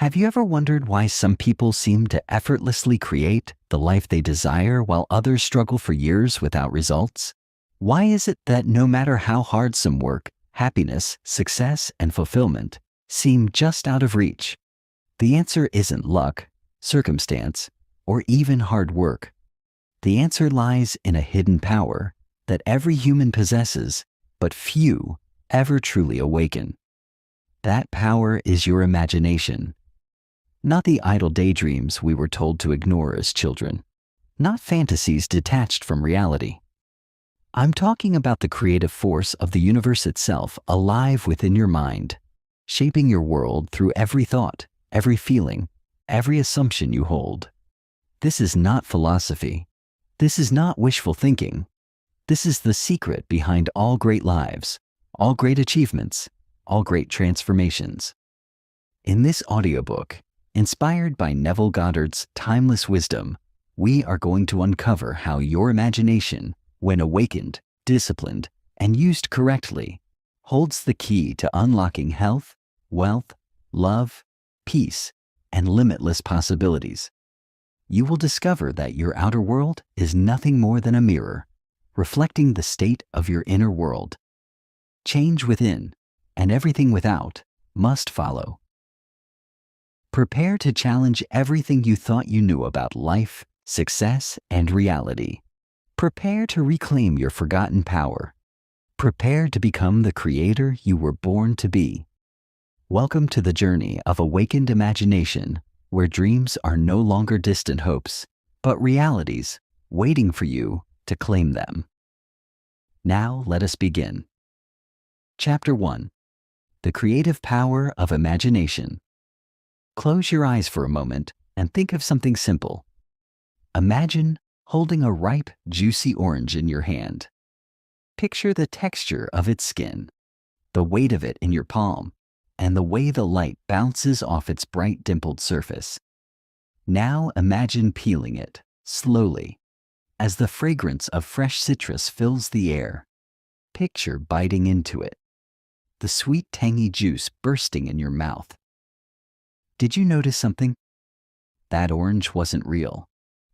Have you ever wondered why some people seem to effortlessly create the life they desire while others struggle for years without results? Why is it that no matter how hard some work, happiness, success, and fulfillment seem just out of reach? The answer isn't luck, circumstance, or even hard work. The answer lies in a hidden power that every human possesses, but few ever truly awaken. That power is your imagination. Not the idle daydreams we were told to ignore as children. Not fantasies detached from reality. I'm talking about the creative force of the universe itself alive within your mind, shaping your world through every thought, every feeling, every assumption you hold. This is not philosophy. This is not wishful thinking. This is the secret behind all great lives, all great achievements, all great transformations. In this audiobook, inspired by Neville Goddard's timeless wisdom, we are going to uncover how your imagination, when awakened, disciplined, and used correctly, holds the key to unlocking health, wealth, love, peace, and limitless possibilities. You will discover that your outer world is nothing more than a mirror, reflecting the state of your inner world. Change within, and everything without must follow. Prepare to challenge everything you thought you knew about life, success, and reality. Prepare to reclaim your forgotten power. Prepare to become the creator you were born to be. Welcome to the journey of awakened imagination, where dreams are no longer distant hopes, but realities waiting for you to claim them. Now let us begin. Chapter 1. The Creative Power of Imagination. Close your eyes for a moment and think of something simple. Imagine holding a ripe, juicy orange in your hand. Picture the texture of its skin, the weight of it in your palm, and the way the light bounces off its bright dimpled surface. Now imagine peeling it, slowly, as the fragrance of fresh citrus fills the air. Picture biting into it, the sweet tangy juice bursting in your mouth. Did you notice something? That orange wasn't real,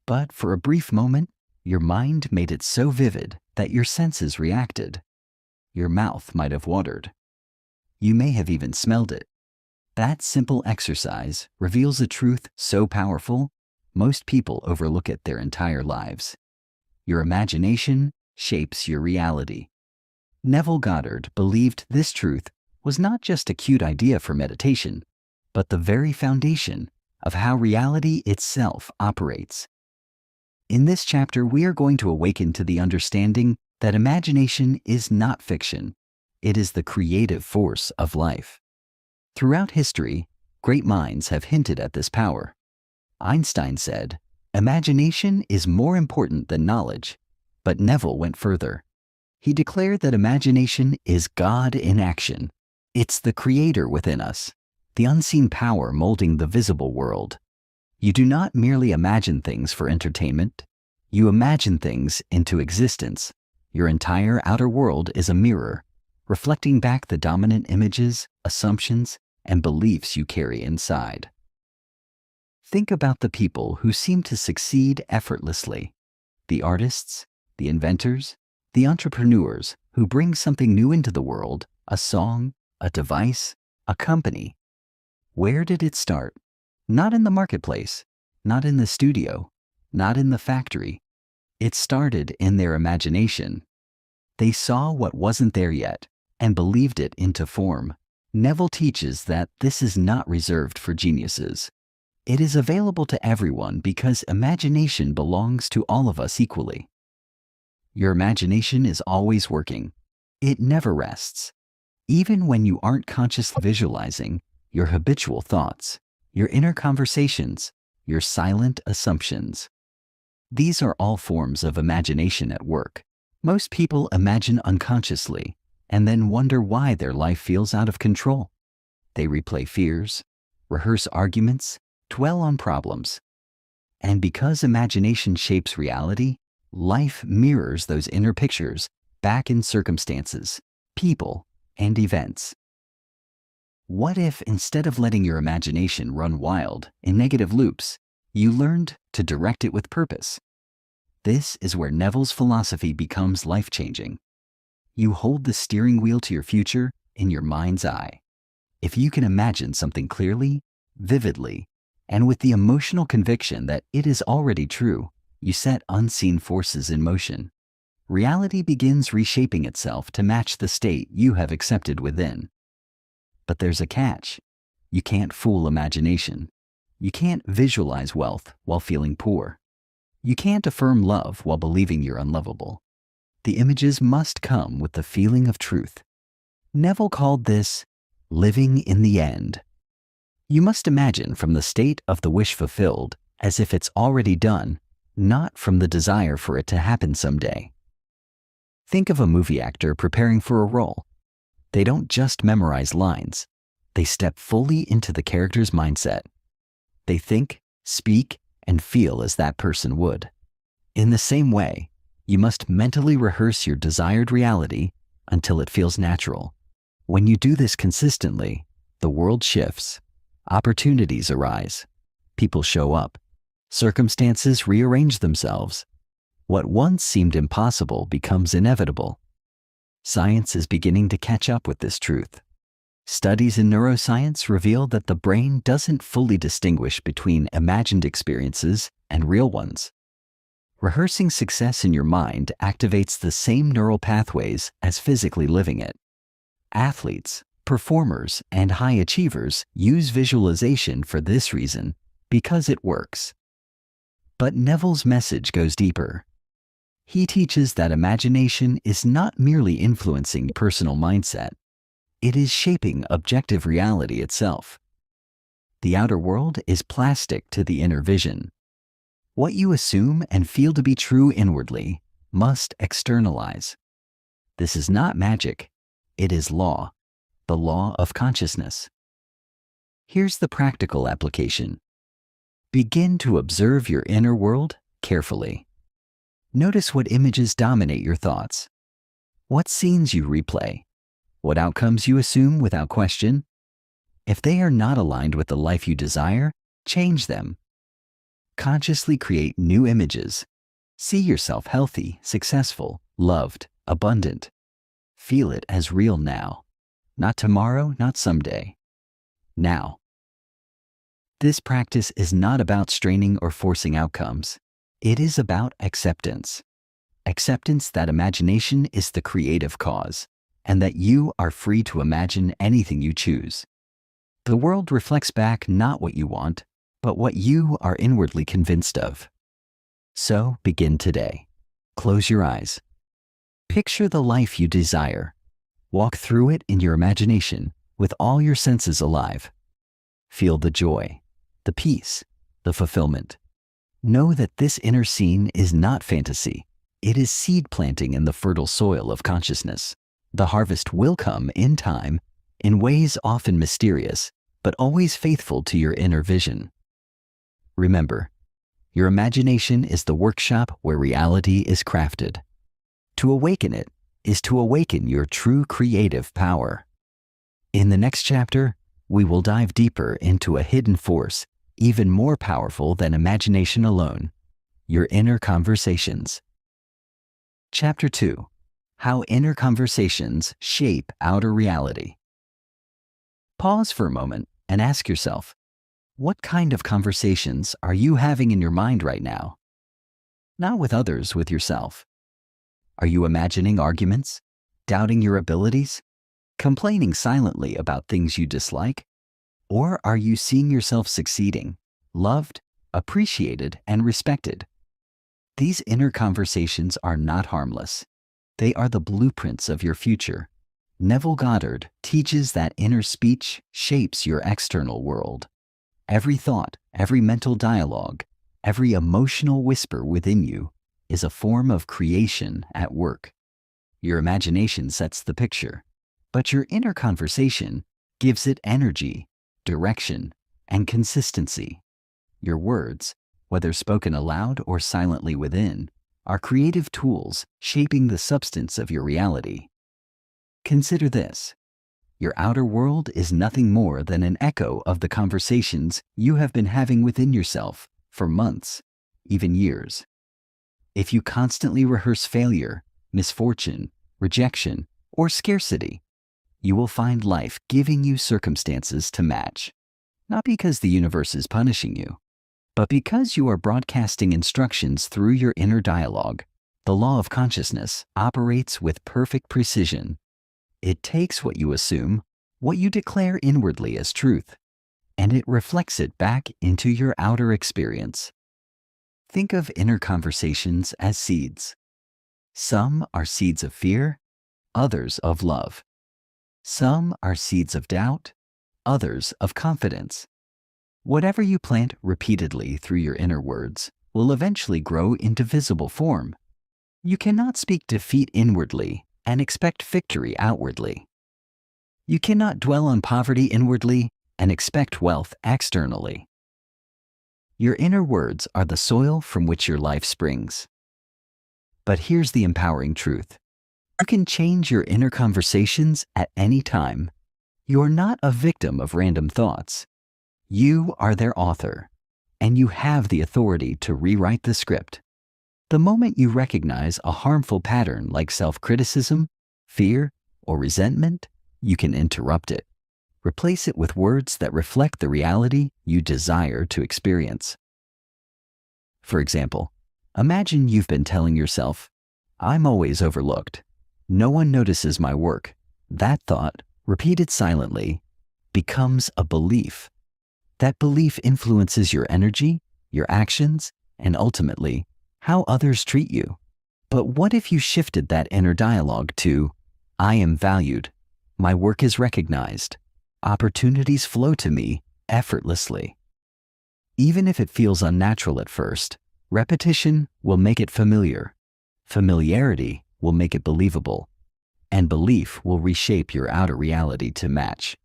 but for a brief moment, your mind made it so vivid that your senses reacted. Your mouth might have watered. You may have even smelled it. That simple exercise reveals a truth so powerful, most people overlook it their entire lives. Your imagination shapes your reality. Neville Goddard believed this truth was not just a cute idea for meditation, but the very foundation of how reality itself operates. In this chapter, we are going to awaken to the understanding that imagination is not fiction. It is the creative force of life. Throughout history, great minds have hinted at this power. Einstein said, "Imagination is more important than knowledge," but Neville went further. He declared that imagination is God in action. It's the creator within us, the unseen power molding the visible world. You do not merely imagine things for entertainment. You imagine things into existence. Your entire outer world is a mirror, reflecting back the dominant images, assumptions, and beliefs you carry inside. Think about the people who seem to succeed effortlessly. The artists, the inventors, the entrepreneurs who bring something new into the world, a song, a device, a company. Where did it start? Not in the marketplace, not in the studio, not in the factory. It started in their imagination. They saw what wasn't there yet and believed it into form. Neville teaches that this is not reserved for geniuses. It is available to everyone because imagination belongs to all of us equally. Your imagination is always working. It never rests. Even when you aren't consciously visualizing, your habitual thoughts, your inner conversations, your silent assumptions. These are all forms of imagination at work. Most people imagine unconsciously and then wonder why their life feels out of control. They replay fears, rehearse arguments, dwell on problems. And because imagination shapes reality, life mirrors those inner pictures back in circumstances, people, and events. What if, instead of letting your imagination run wild in negative loops, you learned to direct it with purpose? This is where Neville's philosophy becomes life-changing. You hold the steering wheel to your future in your mind's eye. If you can imagine something clearly, vividly, and with the emotional conviction that it is already true, you set unseen forces in motion. Reality begins reshaping itself to match the state you have accepted within. But there's a catch. You can't fool imagination. You can't visualize wealth while feeling poor. You can't affirm love while believing you're unlovable. The images must come with the feeling of truth. Neville called this living in the end. You must imagine from the state of the wish fulfilled as if it's already done, not from the desire for it to happen someday. Think of a movie actor preparing for a role. They don't just memorize lines. They step fully into the character's mindset. They think, speak, and feel as that person would. In the same way, you must mentally rehearse your desired reality until it feels natural. When you do this consistently, the world shifts. Opportunities arise. People show up. Circumstances rearrange themselves. What once seemed impossible becomes inevitable. Science is beginning to catch up with this truth. Studies in neuroscience reveal that the brain doesn't fully distinguish between imagined experiences and real ones. Rehearsing success in your mind activates the same neural pathways as physically living it. Athletes, performers, and high achievers use visualization for this reason, because it works. But Neville's message goes deeper. He teaches that imagination is not merely influencing personal mindset. It is shaping objective reality itself. The outer world is plastic to the inner vision. What you assume and feel to be true inwardly must externalize. This is not magic. It is law, the law of consciousness. Here's the practical application. Begin to observe your inner world carefully. Notice what images dominate your thoughts. What scenes you replay. What outcomes you assume without question. If they are not aligned with the life you desire, change them. Consciously create new images. See yourself healthy, successful, loved, abundant. Feel it as real now. Not tomorrow, not someday. Now. This practice is not about straining or forcing outcomes. It is about acceptance. Acceptance that imagination is the creative cause, and that you are free to imagine anything you choose. The world reflects back not what you want, but what you are inwardly convinced of. So begin today. Close your eyes. Picture the life you desire. Walk through it in your imagination with all your senses alive. Feel the joy, the peace, the fulfillment. Know that this inner scene is not fantasy. It is seed planting in the fertile soil of consciousness. The harvest will come in time, in ways often mysterious, but always faithful to your inner vision. Remember, your imagination is the workshop where reality is crafted. To awaken it is to awaken your true creative power. In the next chapter, we will dive deeper into a hidden force even more powerful than imagination alone, your inner conversations. Chapter 2. How inner conversations shape outer reality. Pause for a moment and ask yourself, what kind of conversations are you having in your mind right now? Not with others, with yourself. Are you imagining arguments, doubting your abilities, complaining silently about things you dislike? Or are you seeing yourself succeeding, loved, appreciated, and respected? These inner conversations are not harmless. They are the blueprints of your future. Neville Goddard teaches that inner speech shapes your external world. Every thought, every mental dialogue, every emotional whisper within you is a form of creation at work. Your imagination sets the picture, but your inner conversation gives it energy, direction, and consistency. Your words, whether spoken aloud or silently within, are creative tools shaping the substance of your reality. Consider this. Your outer world is nothing more than an echo of the conversations you have been having within yourself for months, even years. If you constantly rehearse failure, misfortune, rejection, or scarcity, you will find life giving you circumstances to match. Not because the universe is punishing you, but because you are broadcasting instructions through your inner dialogue. The law of consciousness operates with perfect precision. It takes what you assume, what you declare inwardly as truth, and it reflects it back into your outer experience. Think of inner conversations as seeds. Some are seeds of fear, others of love. Some are seeds of doubt, others of confidence. Whatever you plant repeatedly through your inner words will eventually grow into visible form. You cannot speak defeat inwardly and expect victory outwardly. You cannot dwell on poverty inwardly and expect wealth externally. Your inner words are the soil from which your life springs. But here's the empowering truth. You can change your inner conversations at any time. You're not a victim of random thoughts. You are their author, and you have the authority to rewrite the script. The moment you recognize a harmful pattern like self-criticism, fear, or resentment, you can interrupt it. Replace it with words that reflect the reality you desire to experience. For example, imagine you've been telling yourself, "I'm always overlooked. No one notices my work." That thought, repeated silently, becomes a belief. That belief influences your energy, your actions, and ultimately, how others treat you. But what if you shifted that inner dialogue to, "I am valued. My work is recognized. Opportunities flow to me effortlessly." Even if it feels unnatural at first, repetition will make it familiar. Familiarity will make it believable. And belief will reshape your outer reality to match.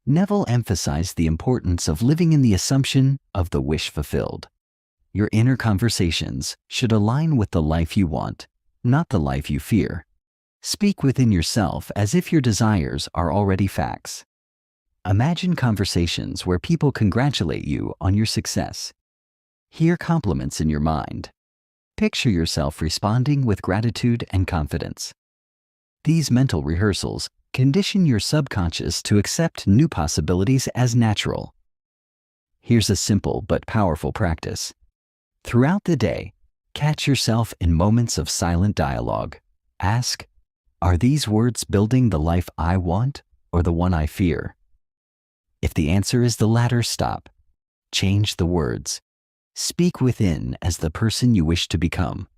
Neville emphasized the importance of living in the assumption of the wish fulfilled. Your inner conversations should align with the life you want, not the life you fear. Speak within yourself as if your desires are already facts. Imagine conversations where people congratulate you on your success. Hear compliments in your mind. Picture yourself responding with gratitude and confidence. These mental rehearsals condition your subconscious to accept new possibilities as natural. Here's a simple but powerful practice. Throughout the day, catch yourself in moments of silent dialogue. Ask, are these words building the life I want or the one I fear? If the answer is the latter, stop. Change the words. Speak within as the person you wish to become.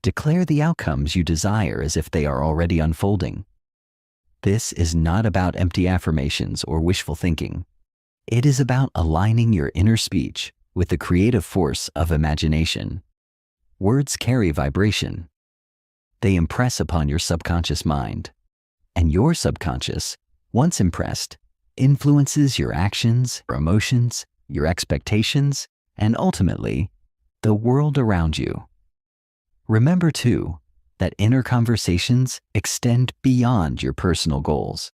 Declare the outcomes you desire as if they are already unfolding. This is not about empty affirmations or wishful thinking. It is about aligning your inner speech with the creative force of imagination. Words carry vibration. They impress upon your subconscious mind. And your subconscious, once impressed, influences your actions, your emotions, your expectations, and ultimately, the world around you. Remember, too, that inner conversations extend beyond your personal goals.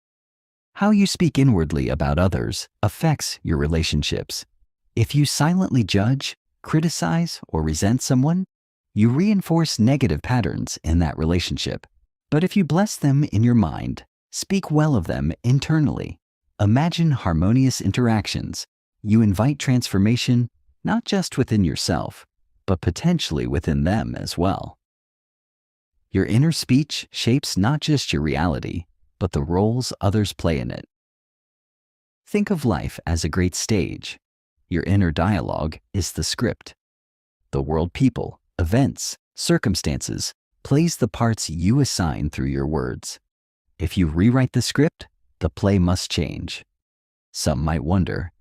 How you speak inwardly about others affects your relationships. If you silently judge, criticize, or resent someone, you reinforce negative patterns in that relationship. But if you bless them in your mind, speak well of them internally, imagine harmonious interactions, you invite transformation not just within yourself, but potentially within them as well. Your inner speech shapes not just your reality, but the roles others play in it. Think of life as a great stage. Your inner dialogue is the script. The world, people, events, circumstances plays the parts you assign through your words. If you rewrite the script, the play must change. Some might wonder,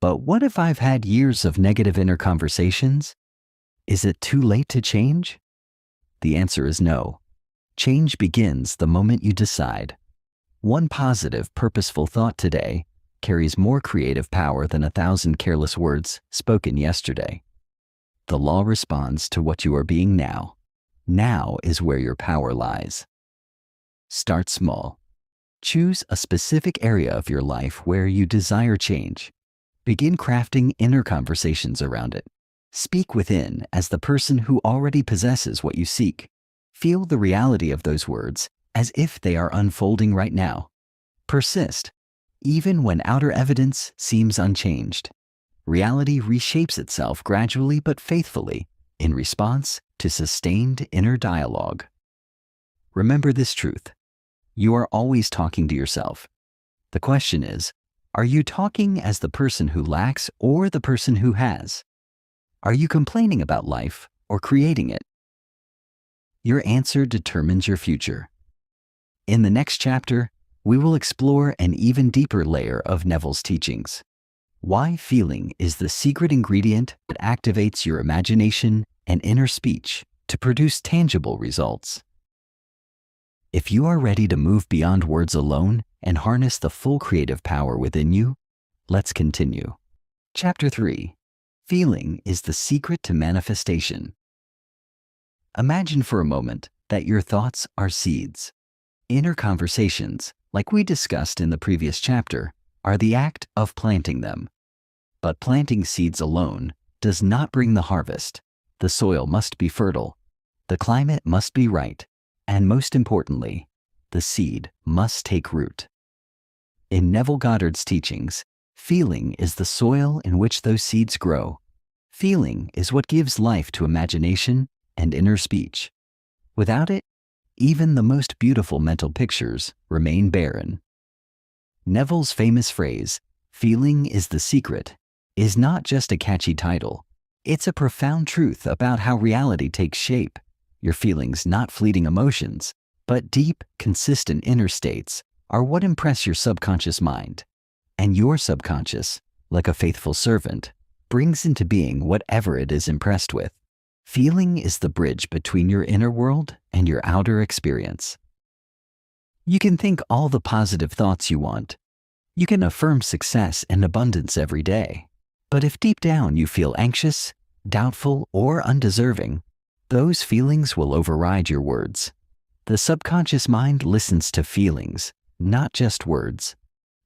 but what if I've had years of negative inner conversations? Is it too late to change? The answer is no. Change begins the moment you decide. One positive, purposeful thought today carries more creative power than 1,000 careless words spoken yesterday. The law responds to what you are being now. Now is where your power lies. Start small. Choose a specific area of your life where you desire change. Begin crafting inner conversations around it. Speak within as the person who already possesses what you seek. Feel the reality of those words as if they are unfolding right now. Persist, even when outer evidence seems unchanged. Reality reshapes itself gradually but faithfully in response to sustained inner dialogue. Remember this truth. You are always talking to yourself. The question is, are you talking as the person who lacks or the person who has? Are you complaining about life or creating it? Your answer determines your future. In the next chapter, we will explore an even deeper layer of Neville's teachings. Why feeling is the secret ingredient that activates your imagination and inner speech to produce tangible results. If you are ready to move beyond words alone and harness the full creative power within you, let's continue. Chapter 3. Feeling is the secret to manifestation. Imagine for a moment that your thoughts are seeds. Inner conversations, like we discussed in the previous chapter, are the act of planting them. But planting seeds alone does not bring the harvest. The soil must be fertile, the climate must be right, and most importantly, the seed must take root. In Neville Goddard's teachings, feeling is the soil in which those seeds grow. Feeling is what gives life to imagination and inner speech. Without it, even the most beautiful mental pictures remain barren. Neville's famous phrase, "Feeling is the secret," is not just a catchy title. It's a profound truth about how reality takes shape. Your feelings, not fleeting emotions, but deep, consistent inner states, are what impress your subconscious mind. And your subconscious, like a faithful servant, brings into being whatever it is impressed with. Feeling is the bridge between your inner world and your outer experience. You can think all the positive thoughts you want. You can affirm success and abundance every day. But if deep down you feel anxious, doubtful, or undeserving, those feelings will override your words. The subconscious mind listens to feelings, not just words.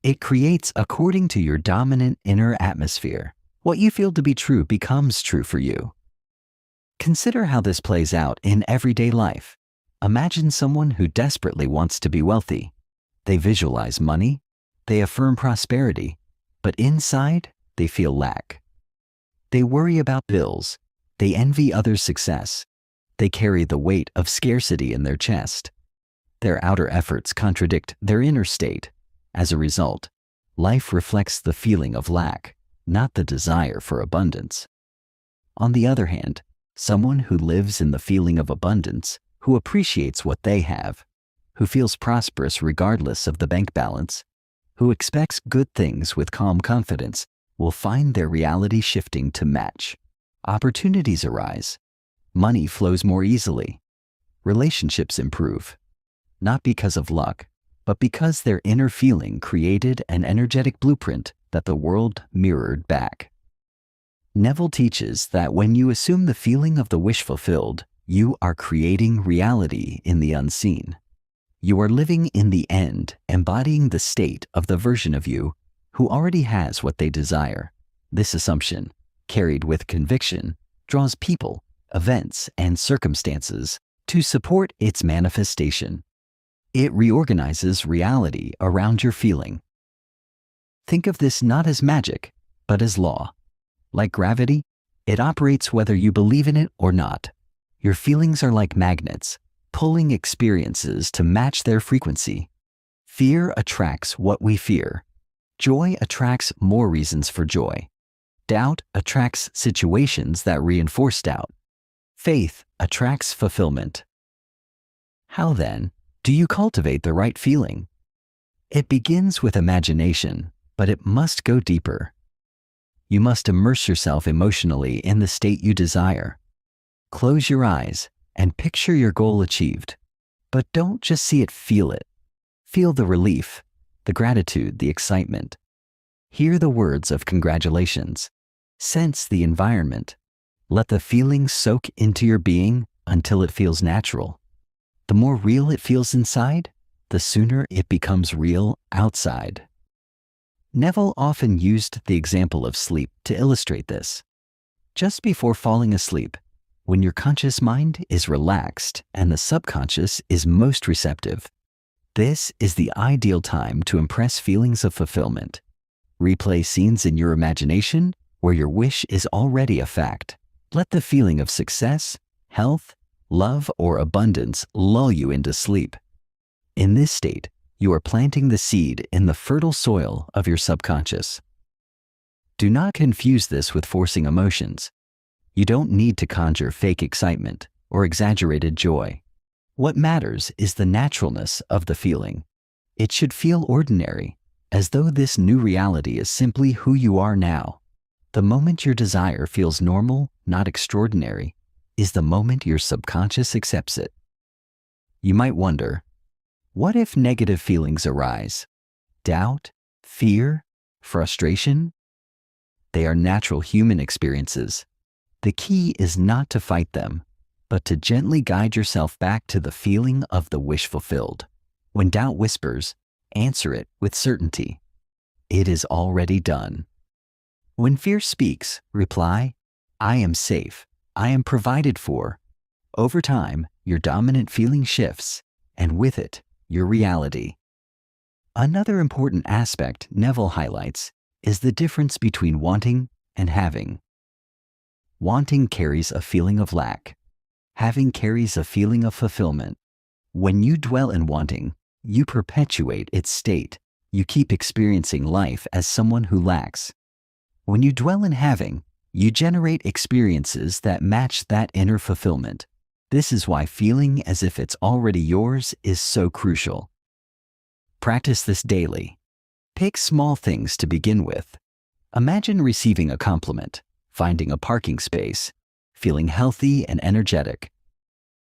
It creates according to your dominant inner atmosphere. What you feel to be true becomes true for you. Consider how this plays out in everyday life. Imagine someone who desperately wants to be wealthy. They visualize money, they affirm prosperity, but inside, they feel lack. They worry about bills, they envy others' success, they carry the weight of scarcity in their chest. Their outer efforts contradict their inner state. As a result, life reflects the feeling of lack, not the desire for abundance. On the other hand, someone who lives in the feeling of abundance, who appreciates what they have, who feels prosperous regardless of the bank balance, who expects good things with calm confidence, will find their reality shifting to match. Opportunities arise. Money flows more easily. Relationships improve. Not because of luck, but because their inner feeling created an energetic blueprint that the world mirrored back. Neville teaches that when you assume the feeling of the wish fulfilled, you are creating reality in the unseen. You are living in the end, embodying the state of the version of you who already has what they desire. This assumption, carried with conviction, draws people, events, and circumstances to support its manifestation. It reorganizes reality around your feeling. Think of this not as magic, but as law. Like gravity, it operates whether you believe in it or not. Your feelings are like magnets, pulling experiences to match their frequency. Fear attracts what we fear. Joy attracts more reasons for joy. Doubt attracts situations that reinforce doubt. Faith attracts fulfillment. How then do you cultivate the right feeling? It begins with imagination, but it must go deeper. You must immerse yourself emotionally in the state you desire. Close your eyes and picture your goal achieved. But don't just see it, feel it. Feel the relief, the gratitude, the excitement. Hear the words of congratulations. Sense the environment. Let the feeling soak into your being until it feels natural. The more real it feels inside, the sooner it becomes real outside. Neville often used the example of sleep to illustrate this. Just before falling asleep, when your conscious mind is relaxed and the subconscious is most receptive, this is the ideal time to impress feelings of fulfillment. Replay scenes in your imagination where your wish is already a fact. Let the feeling of success, health, love, or abundance lull you into sleep. In this state, you are planting the seed in the fertile soil of your subconscious. Do not confuse this with forcing emotions. You don't need to conjure fake excitement or exaggerated joy. What matters is the naturalness of the feeling. It should feel ordinary, as though this new reality is simply who you are now. The moment your desire feels normal, not extraordinary, is the moment your subconscious accepts it. You might wonder, what if negative feelings arise? Doubt, fear, frustration? They are natural human experiences. The key is not to fight them, but to gently guide yourself back to the feeling of the wish fulfilled. When doubt whispers, answer it with certainty. It is already done. When fear speaks, reply, I am safe. I am provided for. Over time, your dominant feeling shifts, and with it, your reality. Another important aspect Neville highlights is the difference between wanting and having. Wanting carries a feeling of lack. Having carries a feeling of fulfillment. When you dwell in wanting, you perpetuate its state. You keep experiencing life as someone who lacks. When you dwell in having, you generate experiences that match that inner fulfillment. This is why feeling as if it's already yours is so crucial. Practice this daily. Pick small things to begin with. Imagine receiving a compliment, finding a parking space, feeling healthy and energetic.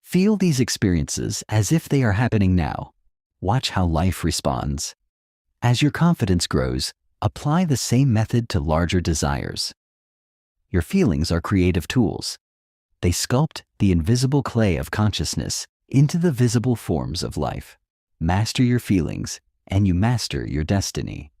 Feel these experiences as if they are happening now. Watch how life responds. As your confidence grows, apply the same method to larger desires. Your feelings are creative tools. They sculpt the invisible clay of consciousness into the visible forms of life. Master your feelings, and you master your destiny.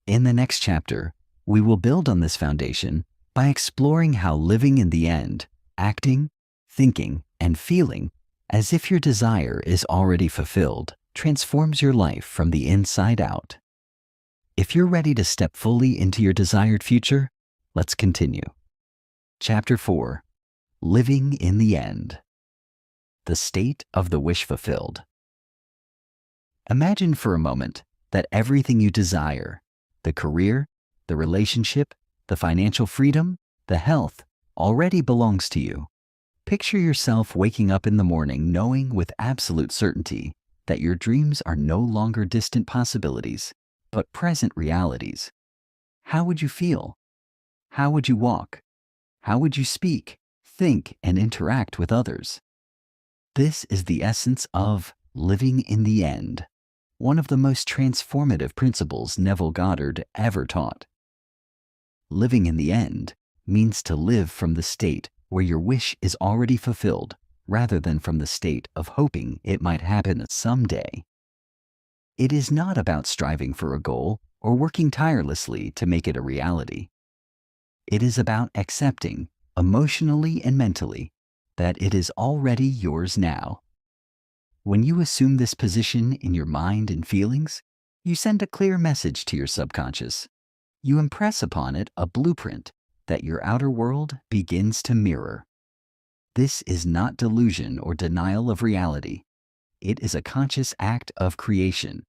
In the next chapter, we will build on this foundation by exploring how living in the end, acting, thinking, and feeling as if your desire is already fulfilled, transforms your life from the inside out. If you're ready to step fully into your desired future, let's continue. Chapter 4. Living in the End. The state of the wish fulfilled. Imagine for a moment that everything you desire, the career, the relationship, the financial freedom, the health, already belongs to you. Picture yourself waking up in the morning knowing with absolute certainty that your dreams are no longer distant possibilities, but present realities. How would you feel? How would you walk? How would you speak, think, and interact with others? This is the essence of living in the end, one of the most transformative principles Neville Goddard ever taught. Living in the end means to live from the state where your wish is already fulfilled, rather than from the state of hoping it might happen someday. It is not about striving for a goal or working tirelessly to make it a reality. It is about accepting, emotionally and mentally, that it is already yours now. When you assume this position in your mind and feelings, you send a clear message to your subconscious. You impress upon it a blueprint that your outer world begins to mirror. This is not delusion or denial of reality. It is a conscious act of creation.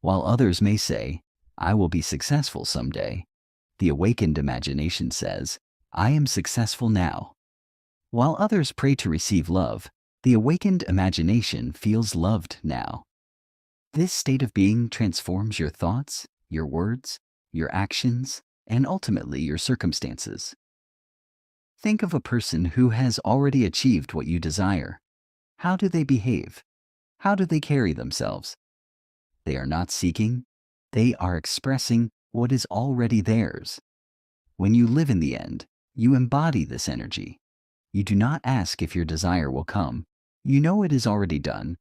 While others may say, I will be successful someday, the awakened imagination says, I am successful now. While others pray to receive love, the awakened imagination feels loved now. This state of being transforms your thoughts, your words, your actions, and ultimately your circumstances. Think of a person who has already achieved what you desire. How do they behave? How do they carry themselves? They are not seeking, they are expressing what is already theirs. When you live in the end, you embody this energy. You do not ask if your desire will come. You know it is already done.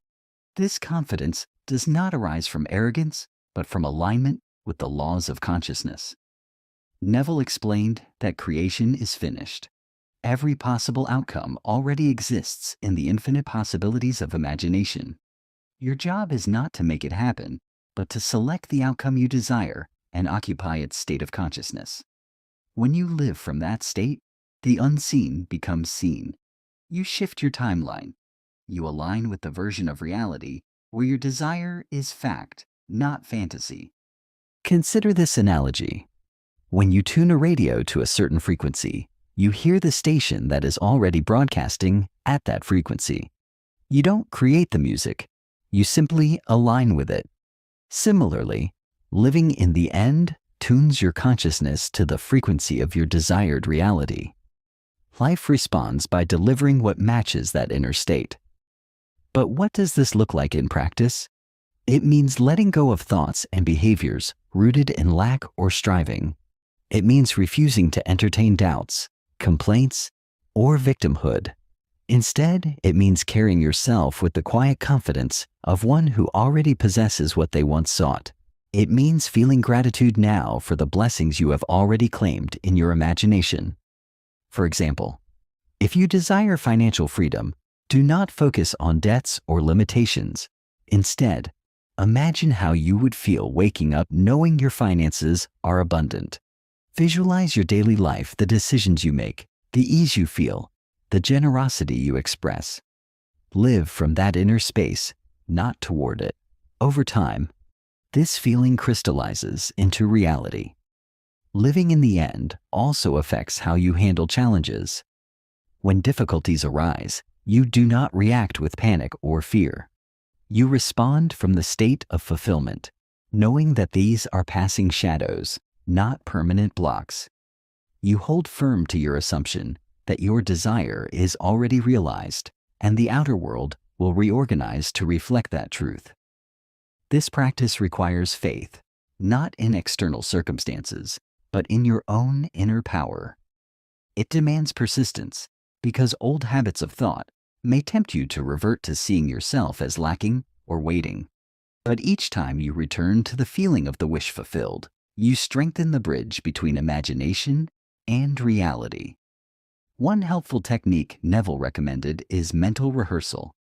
This confidence does not arise from arrogance, but from alignment with the laws of consciousness. Neville explained that creation is finished. Every possible outcome already exists in the infinite possibilities of imagination. Your job is not to make it happen, but to select the outcome you desire and occupy its state of consciousness. When you live from that state, the unseen becomes seen. You shift your timeline. You align with the version of reality where your desire is fact, not fantasy. Consider this analogy. When you tune a radio to a certain frequency, you hear the station that is already broadcasting at that frequency. You don't create the music, you simply align with it. Similarly, living in the end tunes your consciousness to the frequency of your desired reality. Life responds by delivering what matches that inner state. But what does this look like in practice? It means letting go of thoughts and behaviors rooted in lack or striving. It means refusing to entertain doubts, complaints, or victimhood. Instead, it means carrying yourself with the quiet confidence of one who already possesses what they once sought. It means feeling gratitude now for the blessings you have already claimed in your imagination. For example, if you desire financial freedom, do not focus on debts or limitations. Instead, imagine how you would feel waking up knowing your finances are abundant. Visualize your daily life, the decisions you make, the ease you feel, the generosity you express. Live from that inner space, not toward it. Over time, this feeling crystallizes into reality. Living in the end also affects how you handle challenges. When difficulties arise, you do not react with panic or fear. You respond from the state of fulfillment, knowing that these are passing shadows, not permanent blocks. You hold firm to your assumption that your desire is already realized, and the outer world will reorganize to reflect that truth. This practice requires faith, not in external circumstances, but in your own inner power. It demands persistence, because old habits of thought may tempt you to revert to seeing yourself as lacking or waiting. But each time you return to the feeling of the wish fulfilled, you strengthen the bridge between imagination and reality. One helpful technique Neville recommended is mental rehearsal.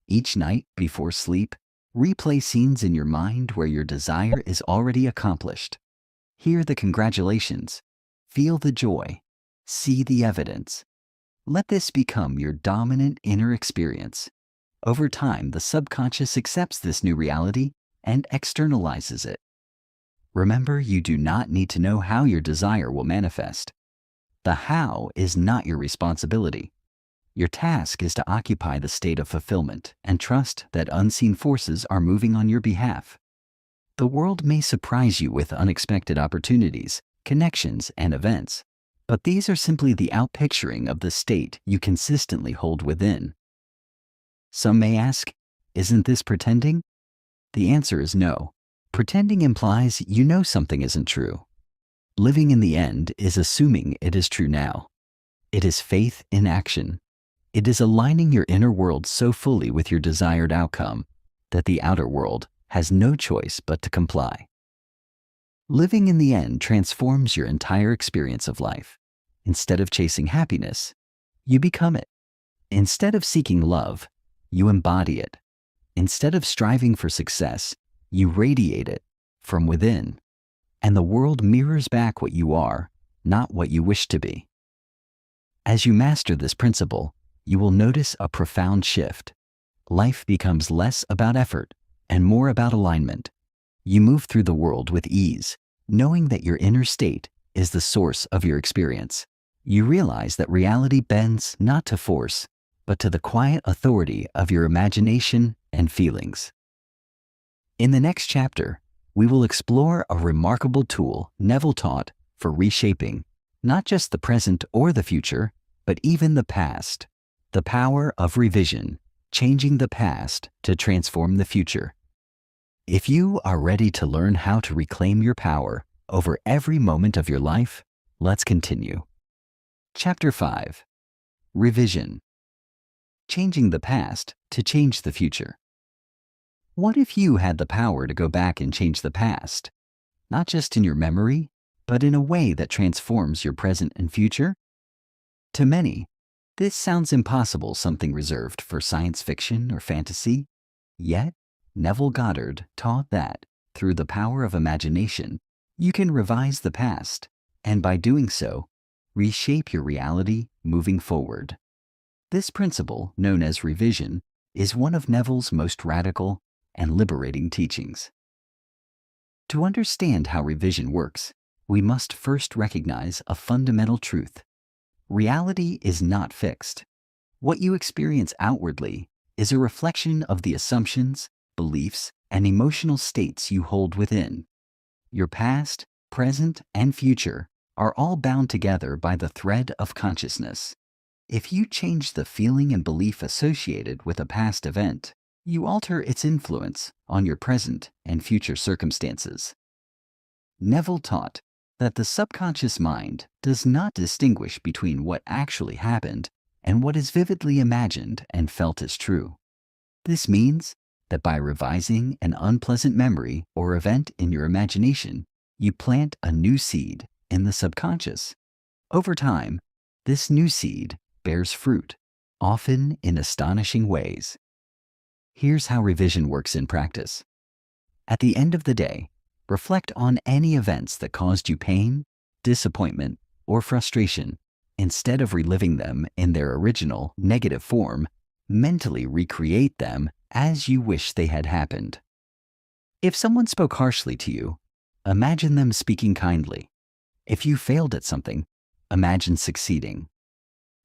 Each night before sleep, replay scenes in your mind where your desire is already accomplished. Hear the congratulations, feel the joy, see the evidence. Let this become your dominant inner experience. Over time, the subconscious accepts this new reality and externalizes it. Remember, you do not need to know how your desire will manifest. The how is not your responsibility. Your task is to occupy the state of fulfillment and trust that unseen forces are moving on your behalf. The world may surprise you with unexpected opportunities, connections, and events, but these are simply the outpicturing of the state you consistently hold within. Some may ask, isn't this pretending? The answer is no. Pretending implies you know something isn't true. Living in the end is assuming it is true now. It is faith in action. It is aligning your inner world so fully with your desired outcome that the outer world has no choice but to comply. Living in the end transforms your entire experience of life. Instead of chasing happiness, you become it. Instead of seeking love, you embody it. Instead of striving for success, you radiate it from within. And the world mirrors back what you are, not what you wish to be. As you master this principle, you will notice a profound shift. Life becomes less about effort and more about alignment. You move through the world with ease, knowing that your inner state is the source of your experience. You realize that reality bends not to force, but to the quiet authority of your imagination and feelings. In the next chapter, we will explore a remarkable tool Neville taught for reshaping not just the present or the future, but even the past. The power of revision, changing the past to transform the future. If you are ready to learn how to reclaim your power over every moment of your life, let's continue. Chapter 5. Revision. Changing the past to change the future. What if you had the power to go back and change the past? Not just in your memory, but in a way that transforms your present and future? To many, this sounds impossible, something reserved for science fiction or fantasy. Yet, Neville Goddard taught that, through the power of imagination, you can revise the past, and by doing so, reshape your reality moving forward. This principle, known as revision, is one of Neville's most radical and liberating teachings. To understand how revision works, we must first recognize a fundamental truth. Reality is not fixed. What you experience outwardly is a reflection of the assumptions, beliefs, and emotional states you hold within. Your past, present, and future are all bound together by the thread of consciousness. If you change the feeling and belief associated with a past event, you alter its influence on your present and future circumstances. Neville taught that the subconscious mind does not distinguish between what actually happened and what is vividly imagined and felt as true. This means that by revising an unpleasant memory or event in your imagination, you plant a new seed in the subconscious. Over time, this new seed bears fruit, often in astonishing ways. Here's how revision works in practice. At the end of the day, reflect on any events that caused you pain, disappointment, or frustration. Instead of reliving them in their original, negative form, mentally recreate them as you wish they had happened. If someone spoke harshly to you, imagine them speaking kindly. If you failed at something, imagine succeeding.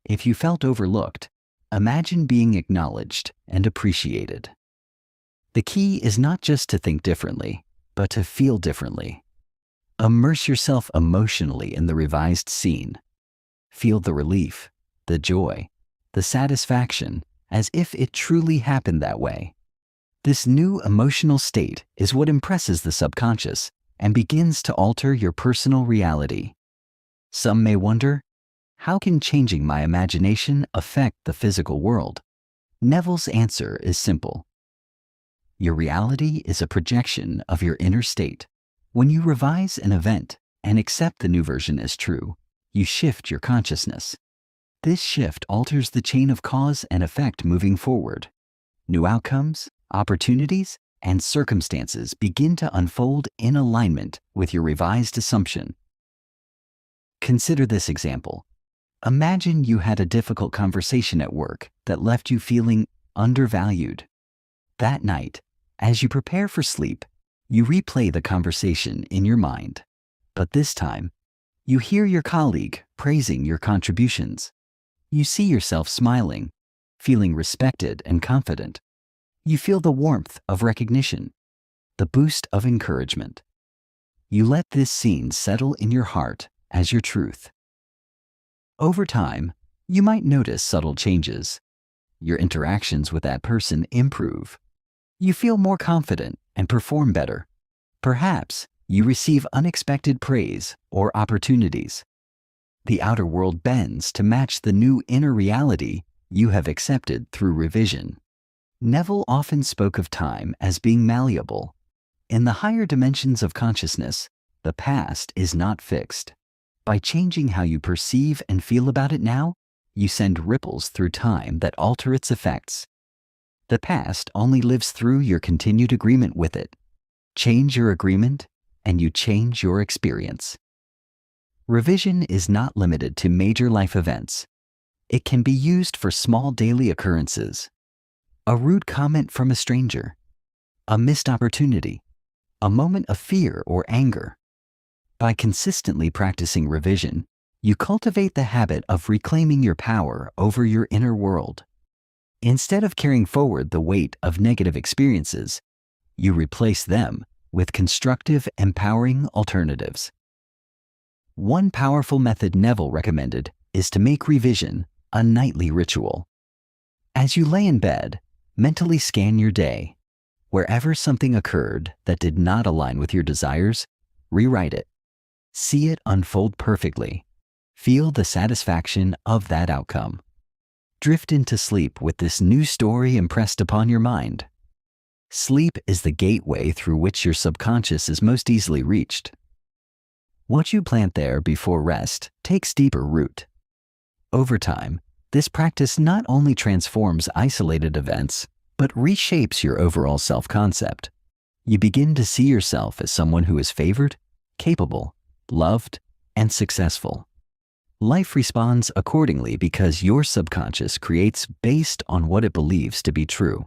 If you felt overlooked, imagine being acknowledged and appreciated. The key is not just to think differently, but to feel differently. Immerse yourself emotionally in the revised scene. Feel the relief, the joy, the satisfaction, as if it truly happened that way. This new emotional state is what impresses the subconscious and begins to alter your personal reality. Some may wonder, how can changing my imagination affect the physical world? Neville's answer is simple. Your reality is a projection of your inner state. When you revise an event and accept the new version as true, you shift your consciousness. This shift alters the chain of cause and effect moving forward. New outcomes, opportunities, and circumstances begin to unfold in alignment with your revised assumption. Consider this example. Imagine you had a difficult conversation at work that left you feeling undervalued. That night, as you prepare for sleep, you replay the conversation in your mind. But this time, you hear your colleague praising your contributions. You see yourself smiling, feeling respected and confident. You feel the warmth of recognition, the boost of encouragement. You let this scene settle in your heart as your truth. Over time, you might notice subtle changes. Your interactions with that person improve. You feel more confident and perform better. Perhaps you receive unexpected praise or opportunities. The outer world bends to match the new inner reality you have accepted through revision. Neville often spoke of time as being malleable. In the higher dimensions of consciousness, the past is not fixed. By changing how you perceive and feel about it now, you send ripples through time that alter its effects. The past only lives through your continued agreement with it. Change your agreement, and you change your experience. Revision is not limited to major life events. It can be used for small daily occurrences. A rude comment from a stranger, a missed opportunity, a moment of fear or anger. By consistently practicing revision, you cultivate the habit of reclaiming your power over your inner world. Instead of carrying forward the weight of negative experiences, you replace them with constructive, empowering alternatives. One powerful method Neville recommended is to make revision a nightly ritual. As you lay in bed, mentally scan your day. Wherever something occurred that did not align with your desires, rewrite it. See it unfold perfectly. Feel the satisfaction of that outcome. Drift into sleep with this new story impressed upon your mind. Sleep is the gateway through which your subconscious is most easily reached. What you plant there before rest takes deeper root. Over time, this practice not only transforms isolated events, but reshapes your overall self-concept. You begin to see yourself as someone who is favored, capable, loved, and successful. Life responds accordingly because your subconscious creates based on what it believes to be true.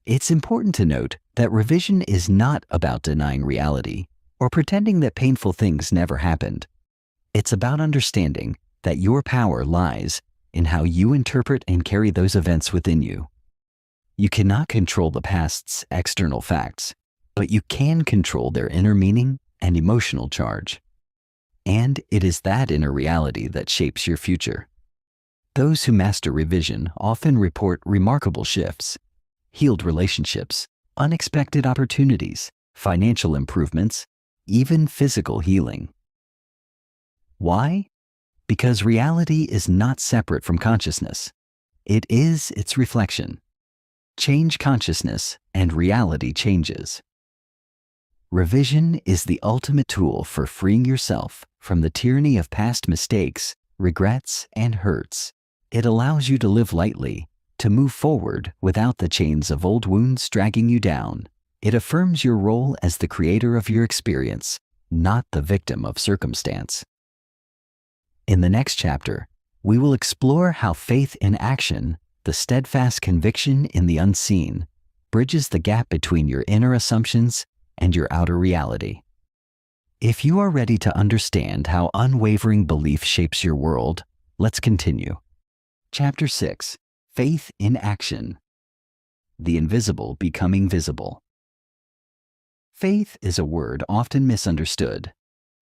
It's important to note that revision is not about denying reality or pretending that painful things never happened. It's about understanding that your power lies in how you interpret and carry those events within you. You cannot control the past's external facts, but you can control their inner meaning and emotional charge. And it is that inner reality that shapes your future. Those who master revision often report remarkable shifts, healed relationships, unexpected opportunities, financial improvements, even physical healing. Why? Because reality is not separate from consciousness. It is its reflection. Change consciousness, and reality changes. Revision is the ultimate tool for freeing yourself from the tyranny of past mistakes, regrets, and hurts. It allows you to live lightly, to move forward without the chains of old wounds dragging you down. It affirms your role as the creator of your experience, not the victim of circumstance. In the next chapter, we will explore how faith in action, the steadfast conviction in the unseen, bridges the gap between your inner assumptions and your outer reality. If you are ready to understand how unwavering belief shapes your world, let's continue. Chapter 6. Faith in Action. The invisible becoming visible. Faith is a word often misunderstood.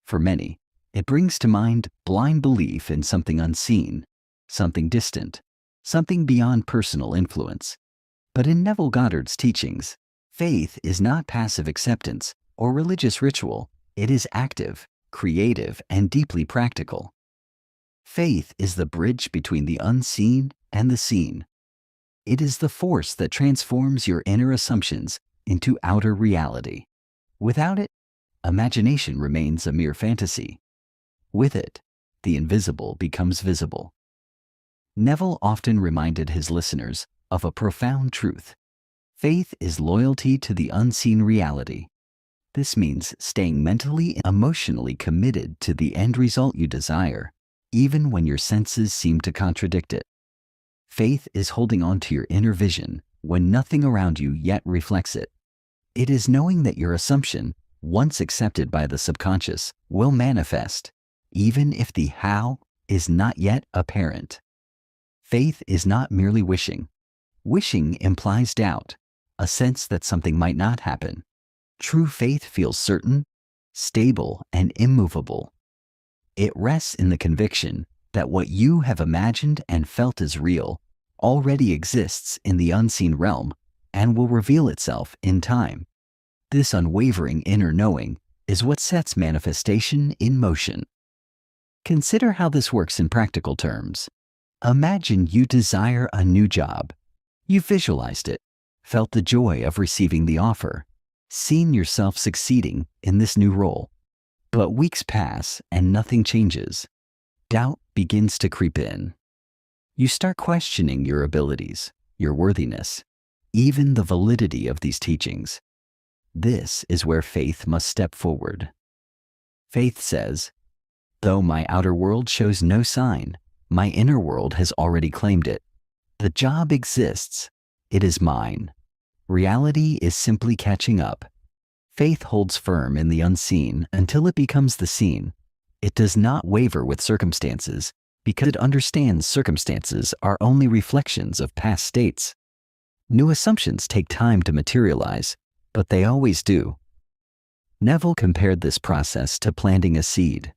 For many, it brings to mind blind belief in something unseen, something distant, something beyond personal influence. But in Neville Goddard's teachings, faith is not passive acceptance or religious ritual. It is active, creative, and deeply practical. Faith is the bridge between the unseen and the seen. It is the force that transforms your inner assumptions into outer reality. Without it, imagination remains a mere fantasy. With it, the invisible becomes visible. Neville often reminded his listeners of a profound truth. Faith is loyalty to the unseen reality. This means staying mentally and emotionally committed to the end result you desire, even when your senses seem to contradict it. Faith is holding on to your inner vision when nothing around you yet reflects it. It is knowing that your assumption, once accepted by the subconscious, will manifest, even if the how is not yet apparent. Faith is not merely wishing. Wishing implies doubt, a sense that something might not happen. True faith feels certain, stable, and immovable. It rests in the conviction that what you have imagined and felt is real already exists in the unseen realm and will reveal itself in time. This unwavering inner knowing is what sets manifestation in motion. Consider how this works in practical terms. Imagine you desire a new job. You visualized it, felt the joy of receiving the offer, seen yourself succeeding in this new role. But weeks pass and nothing changes. Doubt begins to creep in. You start questioning your abilities, your worthiness, even the validity of these teachings. This is where faith must step forward. Faith says, though my outer world shows no sign, my inner world has already claimed it. The job exists. It is mine. Reality is simply catching up. Faith holds firm in the unseen until it becomes the seen. It does not waver with circumstances because it understands circumstances are only reflections of past states. New assumptions take time to materialize, but they always do. Neville compared this process to planting a seed.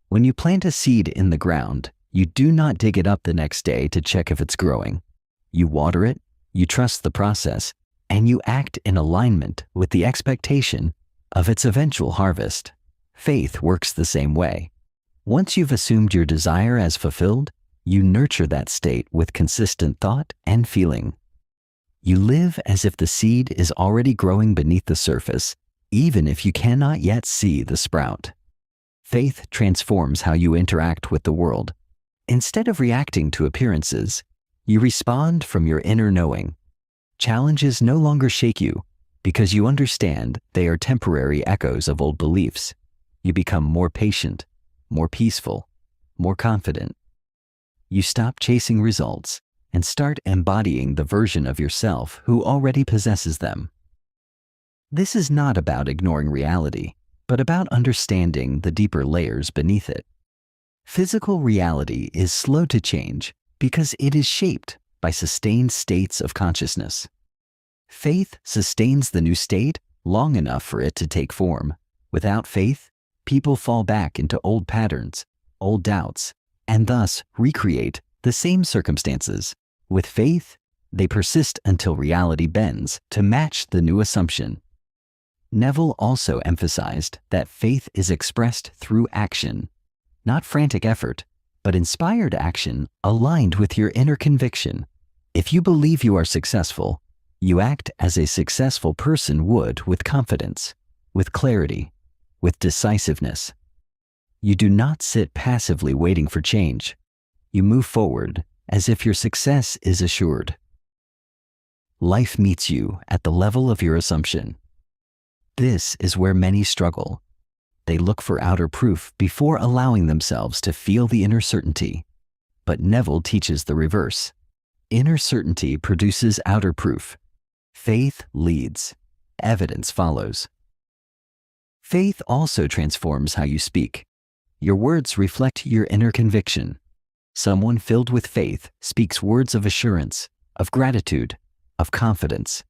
When you plant a seed in the ground, you do not dig it up the next day to check if it's growing. You water it, you trust the process, and you act in alignment with the expectation of its eventual harvest. Faith works the same way. Once you've assumed your desire as fulfilled, you nurture that state with consistent thought and feeling. You live as if the seed is already growing beneath the surface, even if you cannot yet see the sprout. Faith transforms how you interact with the world. Instead of reacting to appearances, you respond from your inner knowing. Challenges no longer shake you because you understand they are temporary echoes of old beliefs. You become more patient, more peaceful, more confident. You stop chasing results and start embodying the version of yourself who already possesses them. This is not about ignoring reality, but about understanding the deeper layers beneath it. Physical reality is slow to change because it is shaped by sustained states of consciousness. Faith sustains the new state long enough for it to take form. Without faith, people fall back into old patterns, old doubts, and thus recreate the same circumstances. With faith, they persist until reality bends to match the new assumption. Neville also emphasized that faith is expressed through action, not frantic effort, but inspired action aligned with your inner conviction. If you believe you are successful, you act as a successful person would, with confidence, with clarity, with decisiveness. You do not sit passively waiting for change. You move forward as if your success is assured. Life meets you at the level of your assumption. This is where many struggle. They look for outer proof before allowing themselves to feel the inner certainty. But Neville teaches the reverse. Inner certainty produces outer proof. Faith leads. Evidence follows. Faith also transforms how you speak. Your words reflect your inner conviction. Someone filled with faith speaks words of assurance, of gratitude, of confidence.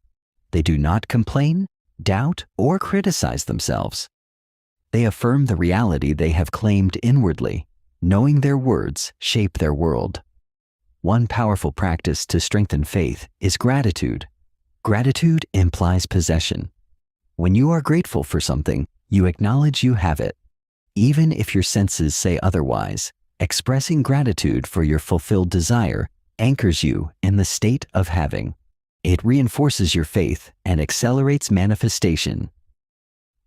They do not complain, doubt, or criticize themselves. They affirm the reality they have claimed inwardly, knowing their words shape their world. One powerful practice to strengthen faith is gratitude. Gratitude implies possession. When you are grateful for something, you acknowledge you have it. Even if your senses say otherwise, expressing gratitude for your fulfilled desire anchors you in the state of having. It reinforces your faith and accelerates manifestation.